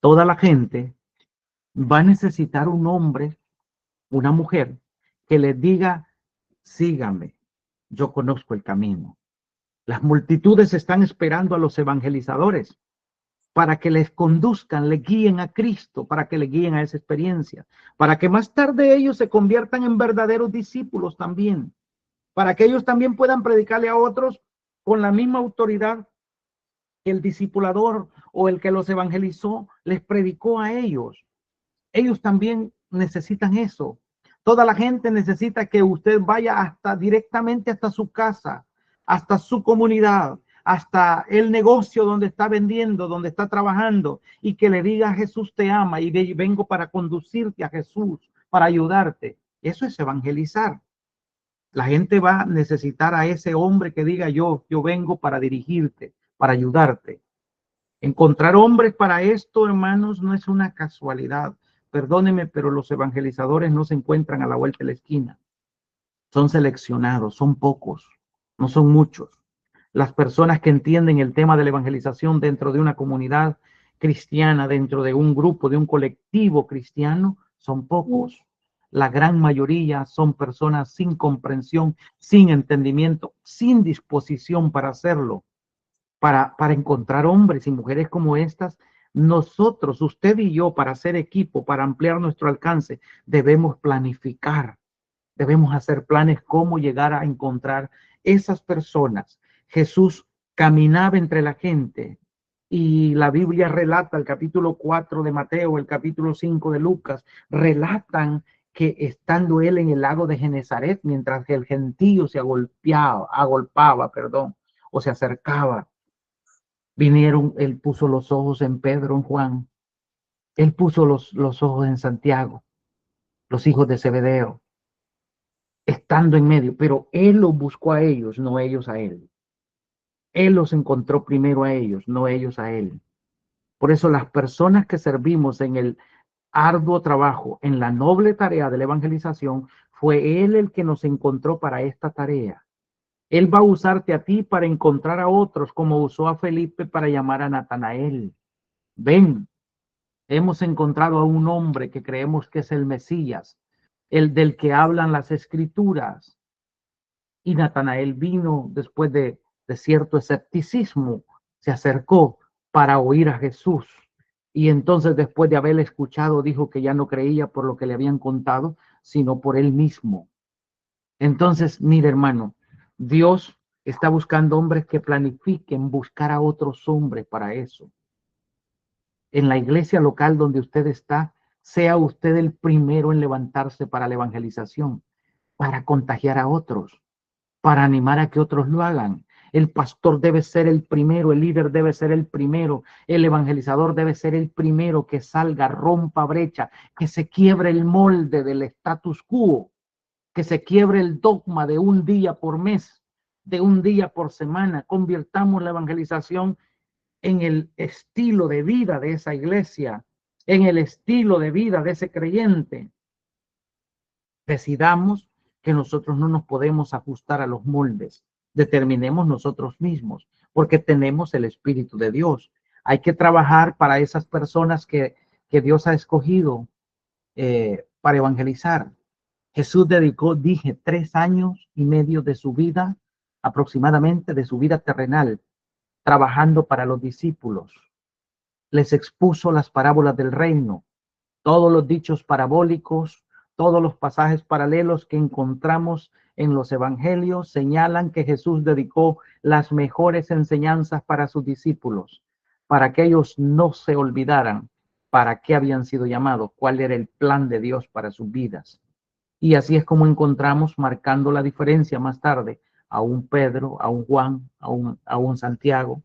Toda la gente va a necesitar un hombre, una mujer, que les diga, síganme, yo conozco el camino. Las multitudes están esperando a los evangelizadores para que les conduzcan, les guíen a Cristo, para que les guíen a esa experiencia, para que más tarde ellos se conviertan en verdaderos discípulos también, para que ellos también puedan predicarle a otros con la misma autoridad que el discipulador o el que los evangelizó les predicó a ellos. Ellos también necesitan eso. Toda la gente necesita que usted vaya hasta directamente hasta su casa, hasta su comunidad, hasta el negocio donde está vendiendo, donde está trabajando, y que le diga: Jesús te ama y vengo para conducirte a Jesús, para ayudarte. Eso es evangelizar. La gente va a necesitar a ese hombre que diga: yo vengo para dirigirte, para ayudarte. Encontrar hombres para esto, hermanos, no es una casualidad. Perdónenme, pero los evangelizadores no se encuentran a la vuelta de la esquina. Son seleccionados, son pocos, no son muchos. Las personas que entienden el tema de la evangelización dentro de una comunidad cristiana, dentro de un grupo, de un colectivo cristiano, son pocos. La gran mayoría son personas sin comprensión, sin entendimiento, sin disposición para hacerlo. Para encontrar hombres y mujeres como estas, nosotros, usted y yo, para hacer equipo, para ampliar nuestro alcance, debemos planificar, debemos hacer planes cómo llegar a encontrar esas personas. Jesús caminaba entre la gente y la Biblia relata, el capítulo 4 de Mateo, el capítulo 5 de Lucas, relatan que estando él en el lago de Genezaret, mientras que el gentío se agolpaba, o se acercaba, vinieron, él puso los ojos en Pedro, en Juan, él puso los ojos en Santiago, los hijos de Zebedeo, estando en medio, pero él los buscó a ellos, no ellos a él. Él los encontró primero a ellos, no ellos a él. Por eso las personas que servimos en el arduo trabajo, en la noble tarea de la evangelización, fue él el que nos encontró para esta tarea. Él va a usarte a ti para encontrar a otros, como usó a Felipe para llamar a Natanael. Ven, hemos encontrado a un hombre que creemos que es el Mesías, el del que hablan las escrituras. Y Natanael vino después de cierto escepticismo, se acercó para oír a Jesús. Y entonces, después de haber escuchado, dijo que ya no creía por lo que le habían contado, sino por él mismo. Entonces, mire, hermano, Dios está buscando hombres que planifiquen buscar a otros hombres para eso. En la iglesia local donde usted está, sea usted el primero en levantarse para la evangelización, para contagiar a otros, para animar a que otros lo hagan. El pastor debe ser el primero, el líder debe ser el primero, el evangelizador debe ser el primero que salga, rompa brecha, que se quiebre el molde del status quo, que se quiebre el dogma de un día por mes, de un día por semana. Convirtamos la evangelización en el estilo de vida de esa iglesia, en el estilo de vida de ese creyente. Decidamos que nosotros no nos podemos ajustar a los moldes. Determinemos nosotros mismos, porque tenemos el Espíritu de Dios. Hay que trabajar para esas personas que Dios ha escogido para evangelizar. Jesús dedicó, dije, 3 años y medio de su vida, aproximadamente de su vida terrenal, trabajando para los discípulos. Les expuso las parábolas del reino, todos los dichos parabólicos, todos los pasajes paralelos que encontramos en los evangelios señalan que Jesús dedicó las mejores enseñanzas para sus discípulos, para que ellos no se olvidaran para qué habían sido llamados, cuál era el plan de Dios para sus vidas. Y así es como encontramos marcando la diferencia más tarde a un Pedro, a un Juan, a un Santiago.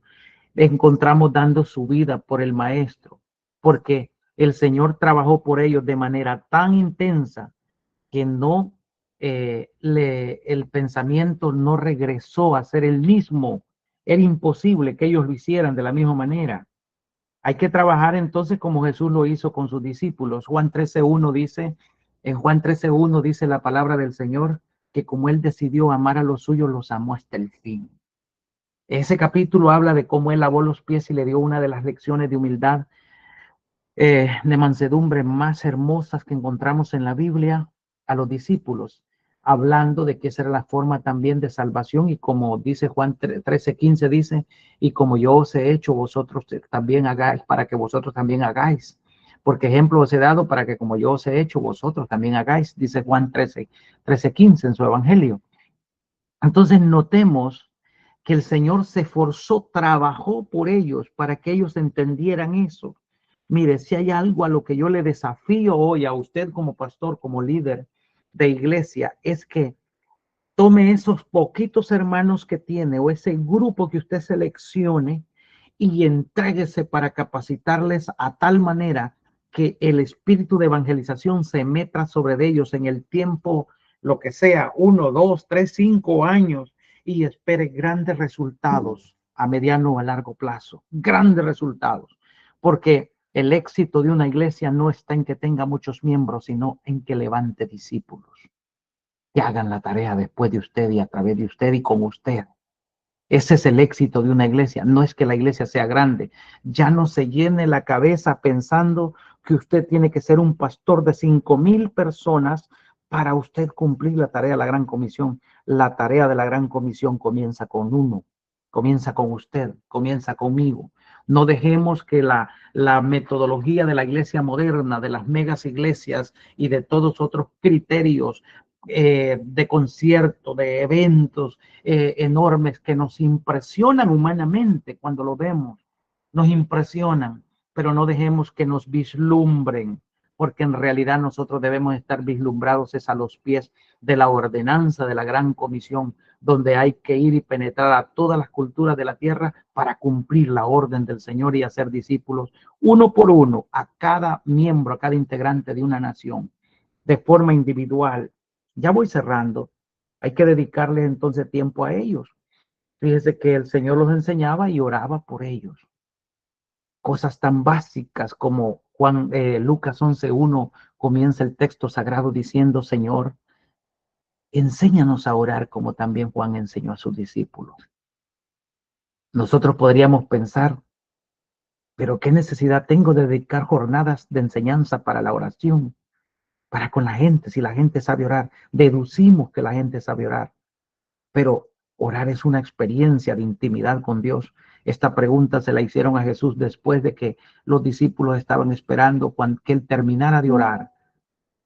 Encontramos dando su vida por el maestro, porque el Señor trabajó por ellos de manera tan intensa que no el pensamiento no regresó a ser el mismo. Era imposible que ellos lo hicieran de la misma manera. Hay que trabajar entonces como Jesús lo hizo con sus discípulos. Juan 13:1 dice, en Juan 13:1 dice la palabra del Señor, que como Él decidió amar a los suyos, los amó hasta el fin. Ese capítulo habla de cómo Él lavó los pies y le dio una de las lecciones de humildad, de mansedumbre más hermosas que encontramos en la Biblia a los discípulos, hablando de que esa era la forma también de salvación. Y como dice Juan 13:15, dice, y como yo os he hecho, vosotros también hagáis, para que vosotros también hagáis. Porque ejemplo os he dado para que como yo os he hecho, vosotros también hagáis, dice Juan 13:15 en su evangelio. Entonces notemos que el Señor se esforzó, trabajó por ellos para que ellos entendieran eso. Mire, si hay algo a lo que yo le desafío hoy a usted como pastor, como líder de iglesia, es que tome esos poquitos hermanos que tiene o ese grupo que usted seleccione y entréguese para capacitarles a tal manera que el espíritu de evangelización se meta sobre ellos en el tiempo, lo que sea, 1, 2, 3, 5 años, y espere grandes resultados a mediano o a largo plazo, grandes resultados, porque el éxito de una iglesia no está en que tenga muchos miembros, sino en que levante discípulos que hagan la tarea después de usted y a través de usted y con usted. Ese es el éxito de una iglesia. No es que la iglesia sea grande. Ya no se llene la cabeza pensando que usted tiene que ser un pastor de 5,000 personas para usted cumplir la tarea de la gran comisión. La tarea de la gran comisión comienza con uno, comienza con usted, comienza conmigo. No dejemos que la metodología de la iglesia moderna, de las megas iglesias y de todos otros criterios de concierto, de eventos enormes que nos impresionan humanamente cuando lo vemos, nos impresionan, pero no dejemos que nos vislumbren, porque en realidad nosotros debemos estar vislumbrados es a los pies de la ordenanza de la gran comisión, donde hay que ir y penetrar a todas las culturas de la tierra para cumplir la orden del Señor y hacer discípulos uno por uno a cada miembro, a cada integrante de una nación, de forma individual. Ya voy cerrando. Hay que dedicarle entonces tiempo a ellos. Fíjese que el Señor los enseñaba y oraba por ellos. Cosas tan básicas como Lucas 11:1 comienza el texto sagrado diciendo, Señor, enséñanos a orar como también Juan enseñó a sus discípulos. Nosotros podríamos pensar, pero ¿qué necesidad tengo de dedicar jornadas de enseñanza para la oración? Para con la gente, si la gente sabe orar, deducimos que la gente sabe orar. Pero orar es una experiencia de intimidad con Dios. Esta pregunta se la hicieron a Jesús después de que los discípulos estaban esperando que él terminara de orar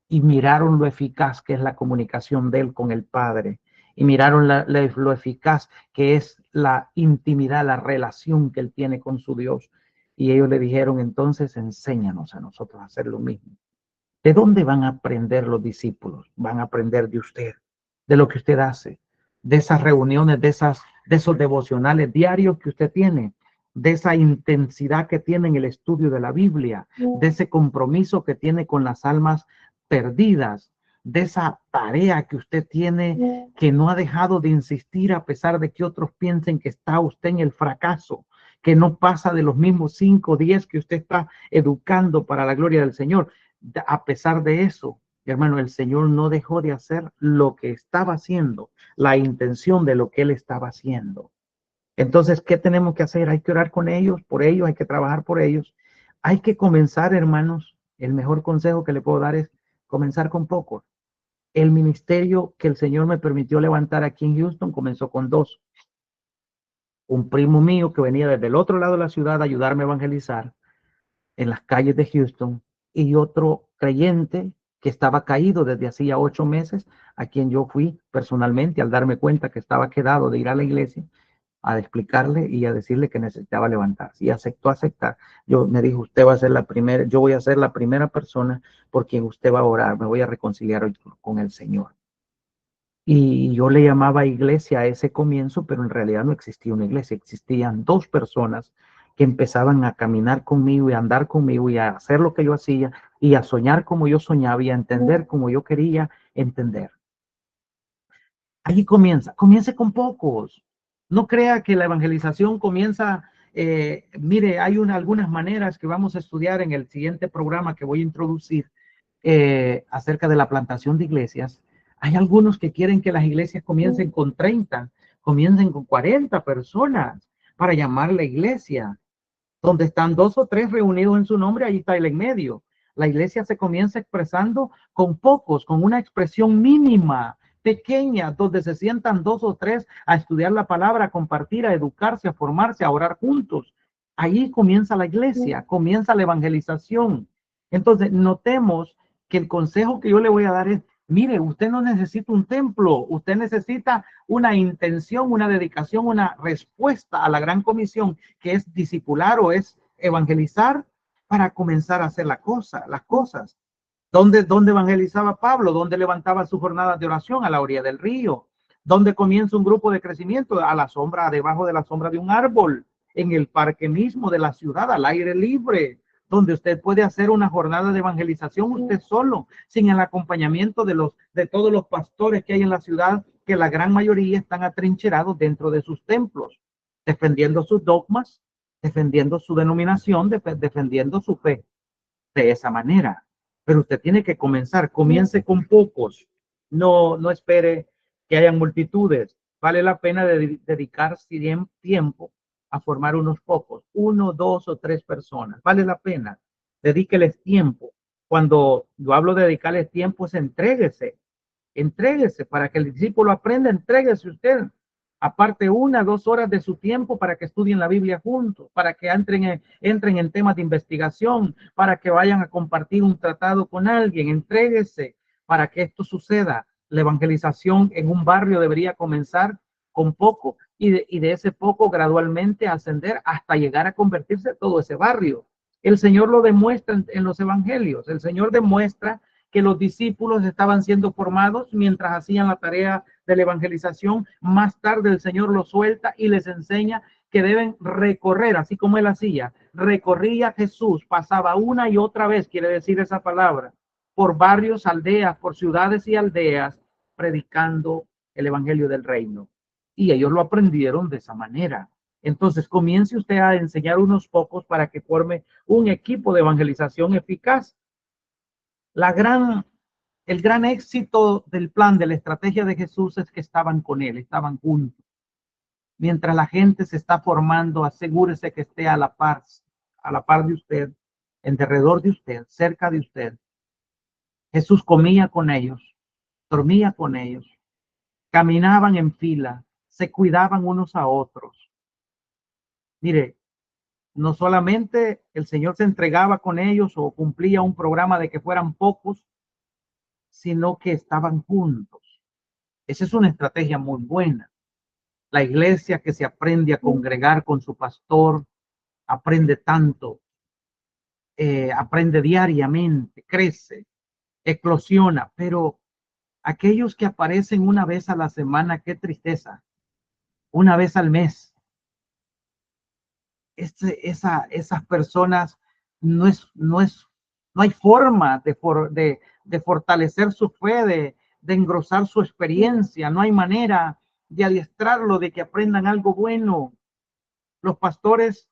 y miraron lo eficaz que es la comunicación de él con el Padre y miraron lo eficaz que es la intimidad, la relación que él tiene con su Dios. Y ellos le dijeron, entonces enséñanos a nosotros a hacer lo mismo. ¿De dónde van a aprender los discípulos? Van a aprender de usted, de lo que usted hace, de esas reuniones, de esos devocionales diarios que usted tiene, de esa intensidad que tiene en el estudio de la Biblia, de ese compromiso que tiene con las almas perdidas, de esa tarea que usted tiene que no ha dejado de insistir a pesar de que otros piensen que está usted en el fracaso, que no pasa de los mismos 5 o 10 que usted está educando para la gloria del Señor. A pesar de eso, hermano, el Señor no dejó de hacer lo que estaba haciendo, la intención de lo que él estaba haciendo. Entonces, ¿qué tenemos que hacer? Hay que orar con ellos, por ellos, hay que trabajar por ellos. Hay que comenzar, hermanos. El mejor consejo que le puedo dar es comenzar con pocos. El ministerio que el Señor me permitió levantar aquí en Houston comenzó con 2. Un primo mío que venía desde el otro lado de la ciudad a ayudarme a evangelizar en las calles de Houston, y otro creyente que estaba caído desde hacía 8 meses, a quien yo fui personalmente al darme cuenta que estaba quedado de ir a la iglesia. a explicarle y a decirle que necesitaba levantarse. Y aceptó aceptar. Me dijo, usted va a ser la primera, yo voy a ser la primera persona por quien usted va a orar, me voy a reconciliar hoy con el Señor. Y yo le llamaba iglesia a ese comienzo, pero en realidad no existía una iglesia, existían dos personas que empezaban a caminar conmigo y a andar conmigo y a hacer lo que yo hacía y a soñar como yo soñaba y a entender como yo quería entender. Allí comience con pocos. No crea que la evangelización comienza, mire, hay algunas maneras que vamos a estudiar en el siguiente programa que voy a introducir acerca de la plantación de iglesias. Hay algunos que quieren que las iglesias comiencen con 30, comiencen con 40 personas para llamarla iglesia. Donde están dos o tres reunidos en su nombre, ahí está él en medio. La iglesia se comienza expresando con pocos, con una expresión mínima, pequeña, donde se sientan dos o tres a estudiar la palabra, a compartir, a educarse, a formarse, a orar juntos. Ahí comienza la iglesia, comienza la evangelización. Entonces, notemos que el consejo que yo le voy a dar es, mire, usted no necesita un templo, usted necesita una intención, una dedicación, una respuesta a la gran comisión que es discipular o es evangelizar para comenzar a hacer las cosas. ¿Dónde evangelizaba Pablo? ¿Dónde levantaba su jornada de oración? A la orilla del río. ¿Dónde comienza un grupo de crecimiento? A la sombra, debajo de la sombra de un árbol, en el parque mismo de la ciudad, al aire libre, donde usted puede hacer una jornada de evangelización usted solo, sin el acompañamiento de todos los pastores que hay en la ciudad, que la gran mayoría están atrincherados dentro de sus templos, defendiendo sus dogmas, defendiendo su denominación, defendiendo su fe de esa manera. Pero usted tiene que comience con pocos, no espere que hayan multitudes. Vale la pena dedicar tiempo a formar unos pocos, uno, dos o tres personas. Vale la pena. Dedíqueles tiempo. Cuando yo hablo de dedicarles tiempo, es entréguese para que el discípulo aprenda, entréguese usted. Aparte 1 o 2 horas de su tiempo para que estudien la Biblia juntos, para que entren en temas de investigación, para que vayan a compartir un tratado con alguien. Entréguese para que esto suceda. La evangelización en un barrio debería comenzar con poco y de ese poco gradualmente ascender hasta llegar a convertirse todo ese barrio. El Señor lo demuestra en los evangelios. El Señor demuestra que los discípulos estaban siendo formados mientras hacían la tarea de la evangelización. Más tarde el Señor los suelta y les enseña que deben recorrer, así como él hacía. Recorría Jesús, pasaba una y otra vez, quiere decir esa palabra, por barrios, aldeas, por ciudades y aldeas, predicando el evangelio del reino. Y ellos lo aprendieron de esa manera. Entonces, comience usted a enseñar unos pocos para que forme un equipo de evangelización eficaz. El gran éxito del plan, de la estrategia de Jesús es que estaban con él, estaban juntos. Mientras la gente se está formando, asegúrese que esté a la par de usted, en derredor de usted, cerca de usted. Jesús comía con ellos, dormía con ellos, caminaban en fila, se cuidaban unos a otros. Mire, no solamente el Señor se entregaba con ellos o cumplía un programa de que fueran pocos, sino que estaban juntos. Esa es una estrategia muy buena. La iglesia que se aprende a congregar con su pastor, aprende tanto, aprende diariamente, crece, eclosiona, pero aquellos que aparecen una vez a la semana, qué tristeza, una vez al mes, esas personas no hay forma de fortalecer su fe, de engrosar su experiencia, no hay manera de adiestrarlo, de que aprendan algo bueno. Los pastores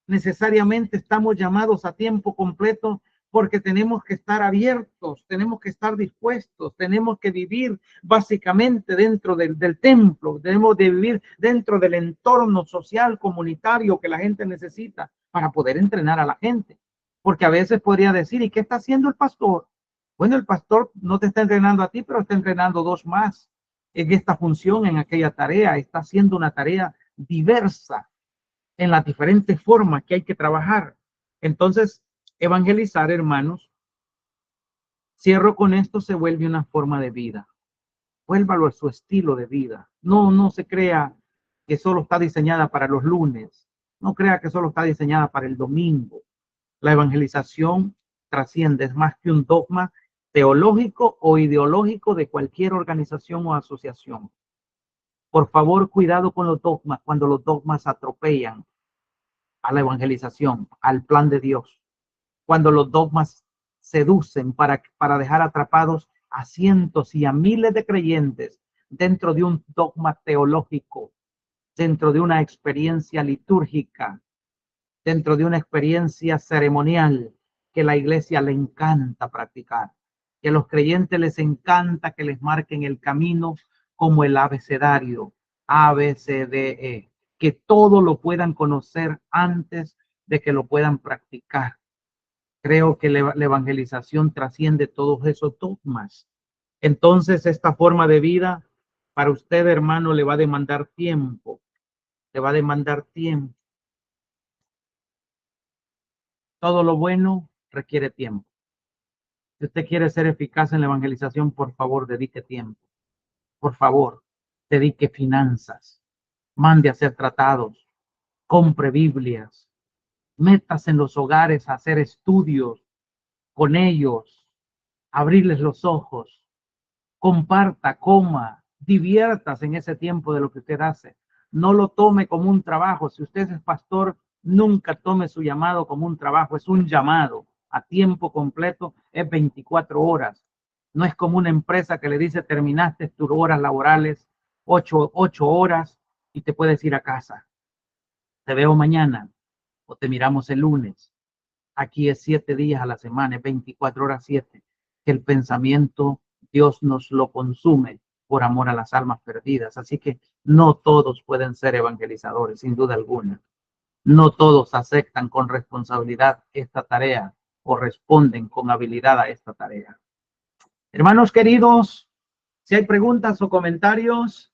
necesariamente estamos llamados a tiempo completo porque tenemos que estar abiertos, tenemos que estar dispuestos, tenemos que vivir básicamente dentro del templo, tenemos de vivir dentro del entorno social, comunitario que la gente necesita para poder entrenar a la gente. Porque a veces podría decir, ¿y qué está haciendo el pastor? Bueno, el pastor no te está entrenando a ti, pero está entrenando dos más en esta función, en aquella tarea. Está haciendo una tarea diversa en las diferentes formas que hay que trabajar. Entonces, evangelizar, hermanos, cierro con esto, se vuelve una forma de vida. Vuélvalo a su estilo de vida. No se crea que solo está diseñada para los lunes. No crea que solo está diseñada para el domingo. La evangelización trasciende, es más que un dogma teológico o ideológico de cualquier organización o asociación. Por favor, cuidado con los dogmas cuando los dogmas atropellan a la evangelización, al plan de Dios. Cuando los dogmas seducen para dejar atrapados a cientos y a miles de creyentes dentro de un dogma teológico, dentro de una experiencia litúrgica, dentro de una experiencia ceremonial que la iglesia le encanta practicar, que a los creyentes les encanta que les marquen el camino como el abecedario, A, B, C, D, E, que todo lo puedan conocer antes de que lo puedan practicar. Creo que la evangelización trasciende todos esos dogmas. Entonces, esta forma de vida para usted, hermano, le va a demandar tiempo. Le va a demandar tiempo. Todo lo bueno requiere tiempo. Si usted quiere ser eficaz en la evangelización, por favor, dedique tiempo. Por favor, dedique finanzas. Mande a hacer tratados. Compre Biblias. Métase en los hogares a hacer estudios con ellos. Abrirles los ojos. Comparta, coma, diviértase en ese tiempo de lo que usted hace. No lo tome como un trabajo. Si usted es pastor, nunca tome su llamado como un trabajo. Es un llamado a tiempo completo, es 24 horas. No es como una empresa que le dice terminaste tus horas laborales, 8 horas y te puedes ir a casa. Te veo mañana o te miramos el lunes. Aquí es 7 días a la semana, es 24 horas 7. Que el pensamiento Dios nos lo consume por amor a las almas perdidas. Así que no todos pueden ser evangelizadores, sin duda alguna. No todos aceptan con responsabilidad esta tarea o responden con habilidad a esta tarea. Hermanos queridos, si hay preguntas o comentarios,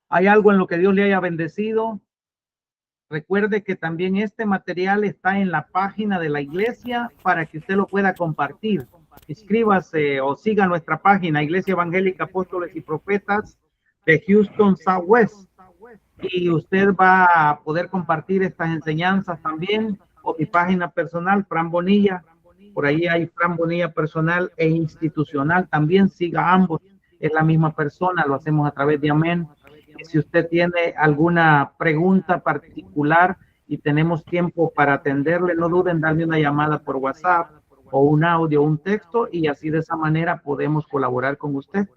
¿hay algo en lo que Dios le haya bendecido? Recuerde que también este material está en la página de la iglesia para que usted lo pueda compartir. Inscríbase o siga nuestra página, Iglesia Evangélica Apóstoles y Profetas de Houston Southwest. Y usted va a poder compartir estas enseñanzas también, o mi página personal, Fran Bonilla. Por ahí hay Fran Bonilla personal e institucional. También siga ambos, es la misma persona, lo hacemos a través de Amén. Y si usted tiene alguna pregunta particular y tenemos tiempo para atenderle, no duden en darme una llamada por WhatsApp o un audio, un texto, y así de esa manera podemos colaborar con usted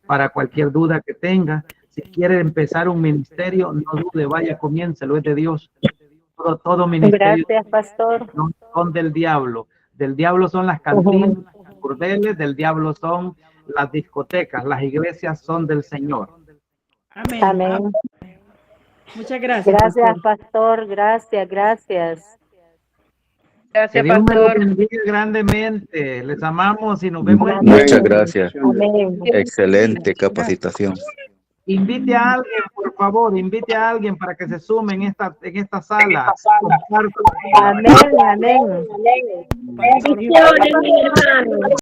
para cualquier duda que tenga. Si quiere empezar un ministerio, no dude, vaya, comiéncelo, es de Dios. Todo ministerio. Gracias, pastor. No son del diablo. Del diablo son las cantinas, los burdeles, del diablo son las discotecas, las iglesias son del Señor. Amén. Amén. Muchas gracias. Gracias, pastor. Gracias. Que Dios me los bendiga grandemente. Les amamos y nos vemos. Muchas gracias. Amén. Excelente capacitación. Invite a alguien, por favor, invite a alguien para que se sume en esta sala. Amén. Bendiciones, mi hermano.